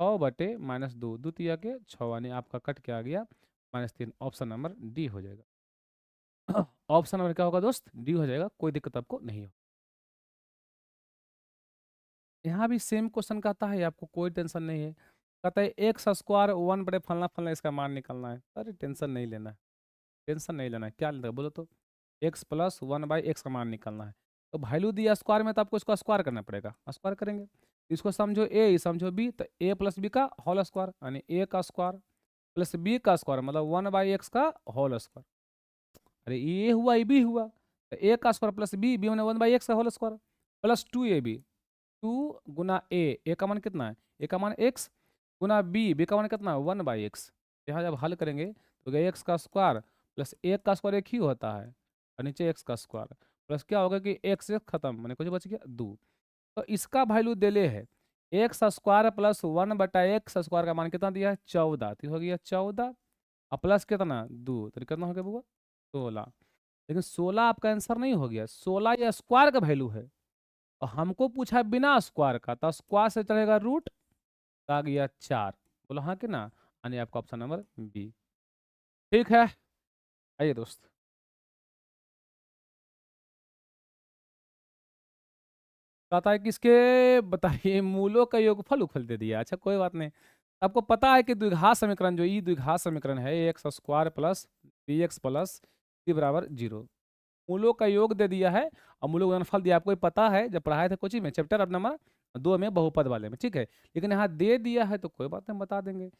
100 बटे -2, द्वितीय के 6, यानी आपका कट के आ गया -3, ऑप्शन नंबर डी हो जाएगा। ऑप्शन नंबर क्या होगा दोस्त, डी हो जाएगा, कोई दिक्कत आपको नहीं हो। यहाँ भी सेम क्वेश्चन कहता है, आपको कोई टेंशन नहीं है, कहता है एक्स स्क्वायर 1 बटे फलना फलना इसका मान निकालना है, अरे टेंशन नहीं लेना है, टेंशन नहीं लेना है, क्या लेना है बोलो तो, एक्स प्लस 1/x का मान निकालना है, तो वैल्यू दिया स्क्वायर में तो आपको इसको स्क्वायर करना पड़ेगा, स्क्वायर करेंगे, इसको समझो ए समझो बी, तो ए प्लस बी का होल स्क्वायर यानी ए का स्क्वायर प्लस बी का स्क्वायर मतलब 1/x का होल स्क्वायर। अरे ये हुआ ये भी हुआ, तो ए का स्क्वायर प्लस बी, बी मैंने 1/x का whole square plus 2ab, 2 Guna A का मान कितना है, ए का मान x, गुना बी का मान कितना है 1/x। यहाँ जब हल करेंगे तो एक्स का स्क्वायर प्लस एक का स्क्वायर एक ही होता है, और नीचे एक्स का स्क्वायर प्लस क्या होगा कि एक्स एक खत्म, मैंने कुछ बच गया 2। तो इसका वैल्यू देले है x square plus 1/x square का मान कितना दिया है 14, तो हो गया 14 और प्लस कितना 2, तो कितना हो गया बुआ 16। लेकिन 16 आपका आंसर नहीं हो गया, 16 ये स्क्वायर का वैल्यू है और हमको पूछा है बिना स्क्वायर का, तो स्क्वायर से चलेगा रूट, तो आ गया 4। बोलो हाँ कि ना, यानी आपका ऑप्शन नंबर बी ठीक है। आइए दोस्त, कहता है किसके बताइए मूलों का योगफल उखल दे दिया। अच्छा कोई बात नहीं, आपको पता है कि द्विघात समीकरण जो ई द्विघात समीकरण है x square plus B x plus c बराबर 0, मूलों का योग दे दिया है और मूलों का गुणनफल दिया, आपको ये पता है जब पढ़ाए थे कोचिंग में चैप्टर अब नंबर 2 में बहुपद वाले में, ठीक है। लेकिन यहाँ दे दिया है तो कोई बात नहीं, बता देंगे।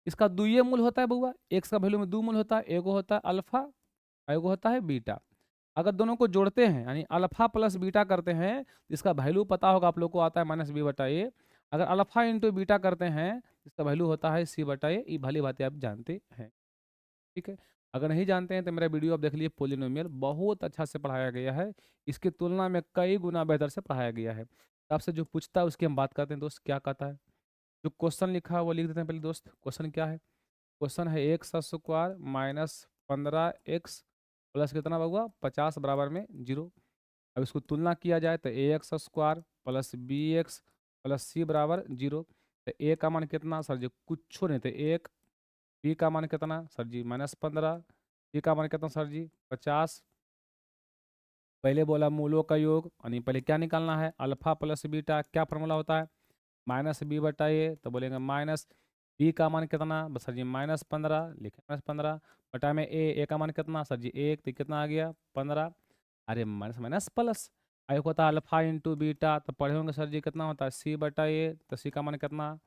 इसका दुइये मूल होता है बउआ, एक्स का वैल्यू में 2 मूल होता है, एगो होता है अल्फा और एगो होता है बीटा। अगर दोनों को जोड़ते हैं यानी अल्फा प्लस बीटा करते हैं, इसका वैल्यू पता होगा आप लोग को, आता है -b/a। अगर अल्फा इंटू बीटा करते हैं इसका वैल्यू होता है c/a, ये भली बातें आप जानते हैं, ठीक है। अगर नहीं जानते हैं तो मेरा वीडियो आप देख लीजिए, पोलिनोमियल बहुत अच्छा से पढ़ाया गया है, इसकी तुलना में कई गुना बेहतर से पढ़ाया गया है। तो आपसे जो पूछता है उसकी हम बात करते हैं दोस्त, क्या कहता है। जो क्वेश्चन लिखा है वो लिख देते हैं पहले दोस्त। क्वेश्चन क्या है, क्वेश्चन है x square minus 15x plus कितना होगा 50 बराबर में 0। अब इसको तुलना किया जाए तो a x square plus B x plus c बराबर 0। तो ए का मान कितना सर जी, कुछ नहीं, तो 1। बी का मान कितना सर जी -15। सी का मान कितना सर जी 50। पहले बोला मूलों का योग, यानी पहले क्या निकालना है, अल्फा प्लस बीटा, क्या फॉर्मूला होता है -b/a, तो बोलेंगे माइनस बी का मान कितना बस सर जी -15, लिखे -15 बटा में ए का मान कितना सर जी 1, तो कितना आ गया 15। अरे माइनस माइनस प्लस, एक होता है अल्फा इंटू बीटा, तो पढ़े होंगे सर जी कितना होता है c/a, तो सी का मान कितना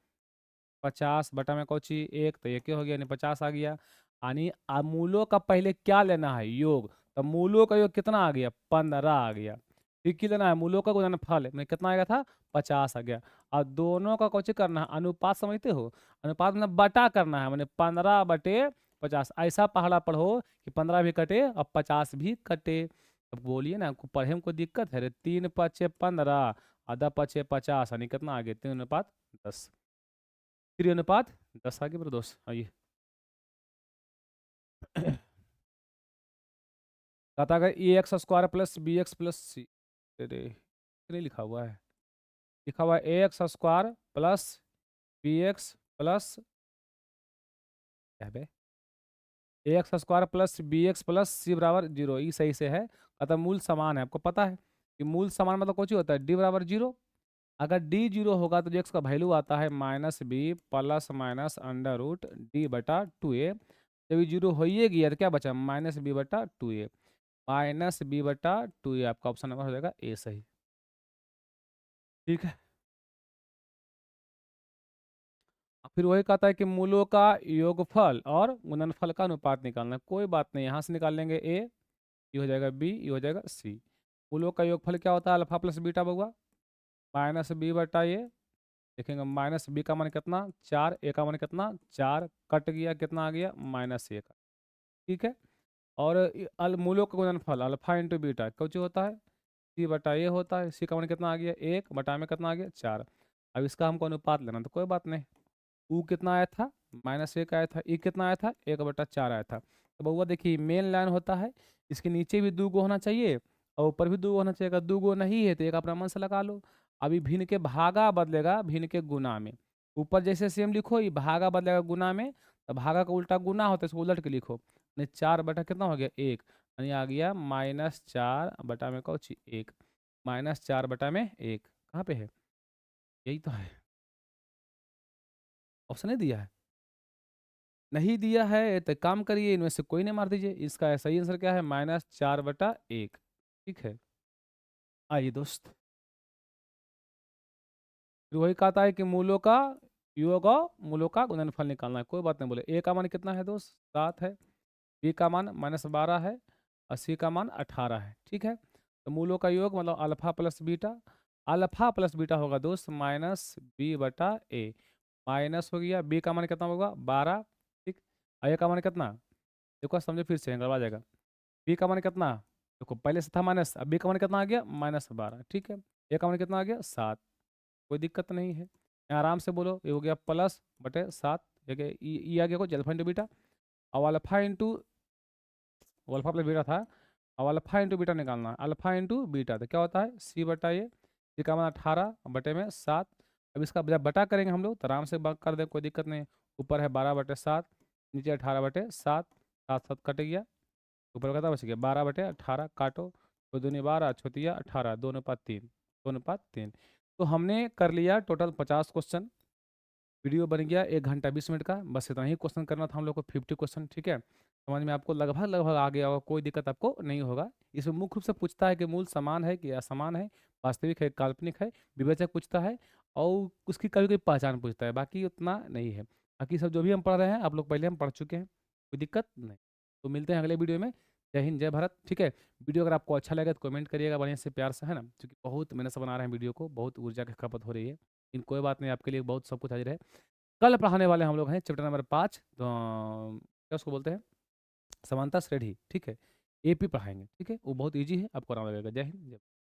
50 बटा में कौची 1, तो एक ही हो गया यानी 50 आ गया। यानी मूलों का पहले क्या लेना है योग, तो मूलों का योग कितना आ गया 15 आ गया। ठीक ही लेना है मूलों का गुणनफल में कितना आएगा था 50 आ गया। और दोनों का कौची करना है अनुपात, समझते हो, अनुपात में बटा करना है, मैंने 15/50, ऐसा पहाड़ा पढ़ो कि 15 भी कटे और 50 भी कटे। अब बोलिए ना, आपको पढ़े में कोई दिक्कत है रे, 3×5=15 आधा 5×50 यानी कितना आ गया 3:10, 3:10 आगे मेरे दोस्त आइए। कहता है a x square plus B x plus c, अरे नहीं लिखा हुआ है, लिखा हुआ है a x square plus B x plus क्या है a x square plus B x plus c बराबर 0, ये सही से है। अतः मूल समान है, आपको पता है कि मूल समान मतलब कुछ होता है डी बराबर 0। अगर डी 0 होगा तो एक्स का वैल्यू आता है -b plus minus under root d/2a। जब ये 0 हो ही गया तो क्या बचा -b/2a, -b/2a, आपका ऑप्शन नंबर हो जाएगा ए सही, ठीक है। फिर वही कहता है कि मूलों का योगफल और गुणनफल का अनुपात निकालना है। कोई बात नहीं, यहाँ से निकाल लेंगे ए, ये हो जाएगा बी, ये हो जाएगा सी। मूलों का योगफल क्या होता है अल्फा प्लस बीटा बउआ -b/a, देखेंगे -b का मान कितना 4, ए का मान कितना 4, कट गया कितना आ गया -1, ठीक है। और मूलों का गुणनफल अल्फा इंटू बीटा कुछ होता है c/a होता है, सी का मान कितना आ गया 1 बटा में कितना आ गया 4। अब इसका हमको अनुपात लेना, तो कोई बात नहीं, ऊ कितना आया था -1 आया था, ई कितना आया था 1/4 आया था। तो बउआ देखिए मेन लाइन होता है, इसके नीचे भी 2 गो होना चाहिए और ऊपर भी 2 गो होना चाहिए। अगर 2 गो नहीं है तो एक अपना मन से लगा लो। अभी भिन्न के भागा बदलेगा भिन्न के गुना में, ऊपर जैसे सेम लिखो, ये भागा बदलेगा गुना में, तो भागा का उल्टा गुना होता है, इसको उलट के लिखो, यानी 4 बटा कितना हो गया 1, यानी आ गया -4 बटा में कौन 1, -4 बटा में 1 कहाँ पे है, यही तो है, ऑप्शन नहीं दिया है, नहीं दिया है तो काम करिए इनमें से कोई नहीं मार दीजिए। इसका सही आंसर क्या है -4/1, ठीक है। आइए दोस्त, फिर वही कहता है कि मूलों का योग और मूलों का गुणनफल निकालना है, कोई बात नहीं बोले। ए का मान कितना है दोस्त, 7 है। बी का मान -12 है और सी का मान 18 है। ठीक है, तो मूलों का योग मतलब alpha plus beta. Alpha plus beta होगा दोस्त -b/a। माइनस हो गया, बी का मान कितना होगा 12। ठीक, और ए का मान कितना, देखो समझो फिर से गड़बड़ा जाएगा। बी का मान कितना, देखो पहले से था माइनस, अब बी का मान कितना आ गया -12। ठीक है, ए का मान कितना आ गया 7। कोई दिक्कत नहीं है, यहाँ आराम से बोलो। ये हो गया +/7, ये आ गया कुछ अल्फा इंटू बीटा। अब alpha into, alpha plus beta था, अब अल्फा इंटू बीटा निकालना है। अल्फा इंटू बीटा तो क्या होता है c/a। सी का मान 18 बटे में 7। अब इसका जब बटा करेंगे हम लोग तो आराम से कर दें, कोई दिक्कत नहीं। ऊपर है 12/7, नीचे 18/7, 7 कट गया, ऊपर कितना बच गया 12/18, काटो। तो दूनी 12, छोतिया 18, 2:3, 2:3। तो हमने कर लिया टोटल 50 क्वेश्चन। वीडियो बन गया 1 घंटा 20 मिनट का। बस इतना ही क्वेश्चन करना था हम लोग को, 50 क्वेश्चन। ठीक है, समझ में आपको लगभग लगभग आ गया होगा, कोई दिक्कत आपको नहीं होगा। इसमें मुख्य रूप से पूछता है कि मूल समान है कि असमान है, वास्तविक है काल्पनिक है, विवेचक पूछता है, और उसकी कभी कभी पहचान पूछता है, बाकी उतना नहीं है। बाकी सब जो भी हम पढ़ रहे हैं आप लोग पहले हम पढ़ चुके हैं, कोई दिक्कत नहीं। तो मिलते हैं अगले वीडियो में। जय हिंद जय भारत। ठीक है, वीडियो अगर आपको अच्छा लगे तो कमेंट करिएगा बढ़िया से प्यार से, है ना, क्योंकि बहुत मेहनत से बना रहे हैं वीडियो को, बहुत ऊर्जा की खपत हो रही है। लेकिन कोई बात नहीं, आपके लिए बहुत सब कुछ हाजिर है। कल पढ़ाने वाले हम लोग हैं चैप्टर नंबर 5, तो क्या उसको बोलते हैं, समानता श्रेणी। ठीक है, एपी पढ़ाएंगे। ठीक है, वो बहुत इजी है, आपको आराम लगेगा। जय हिंद जय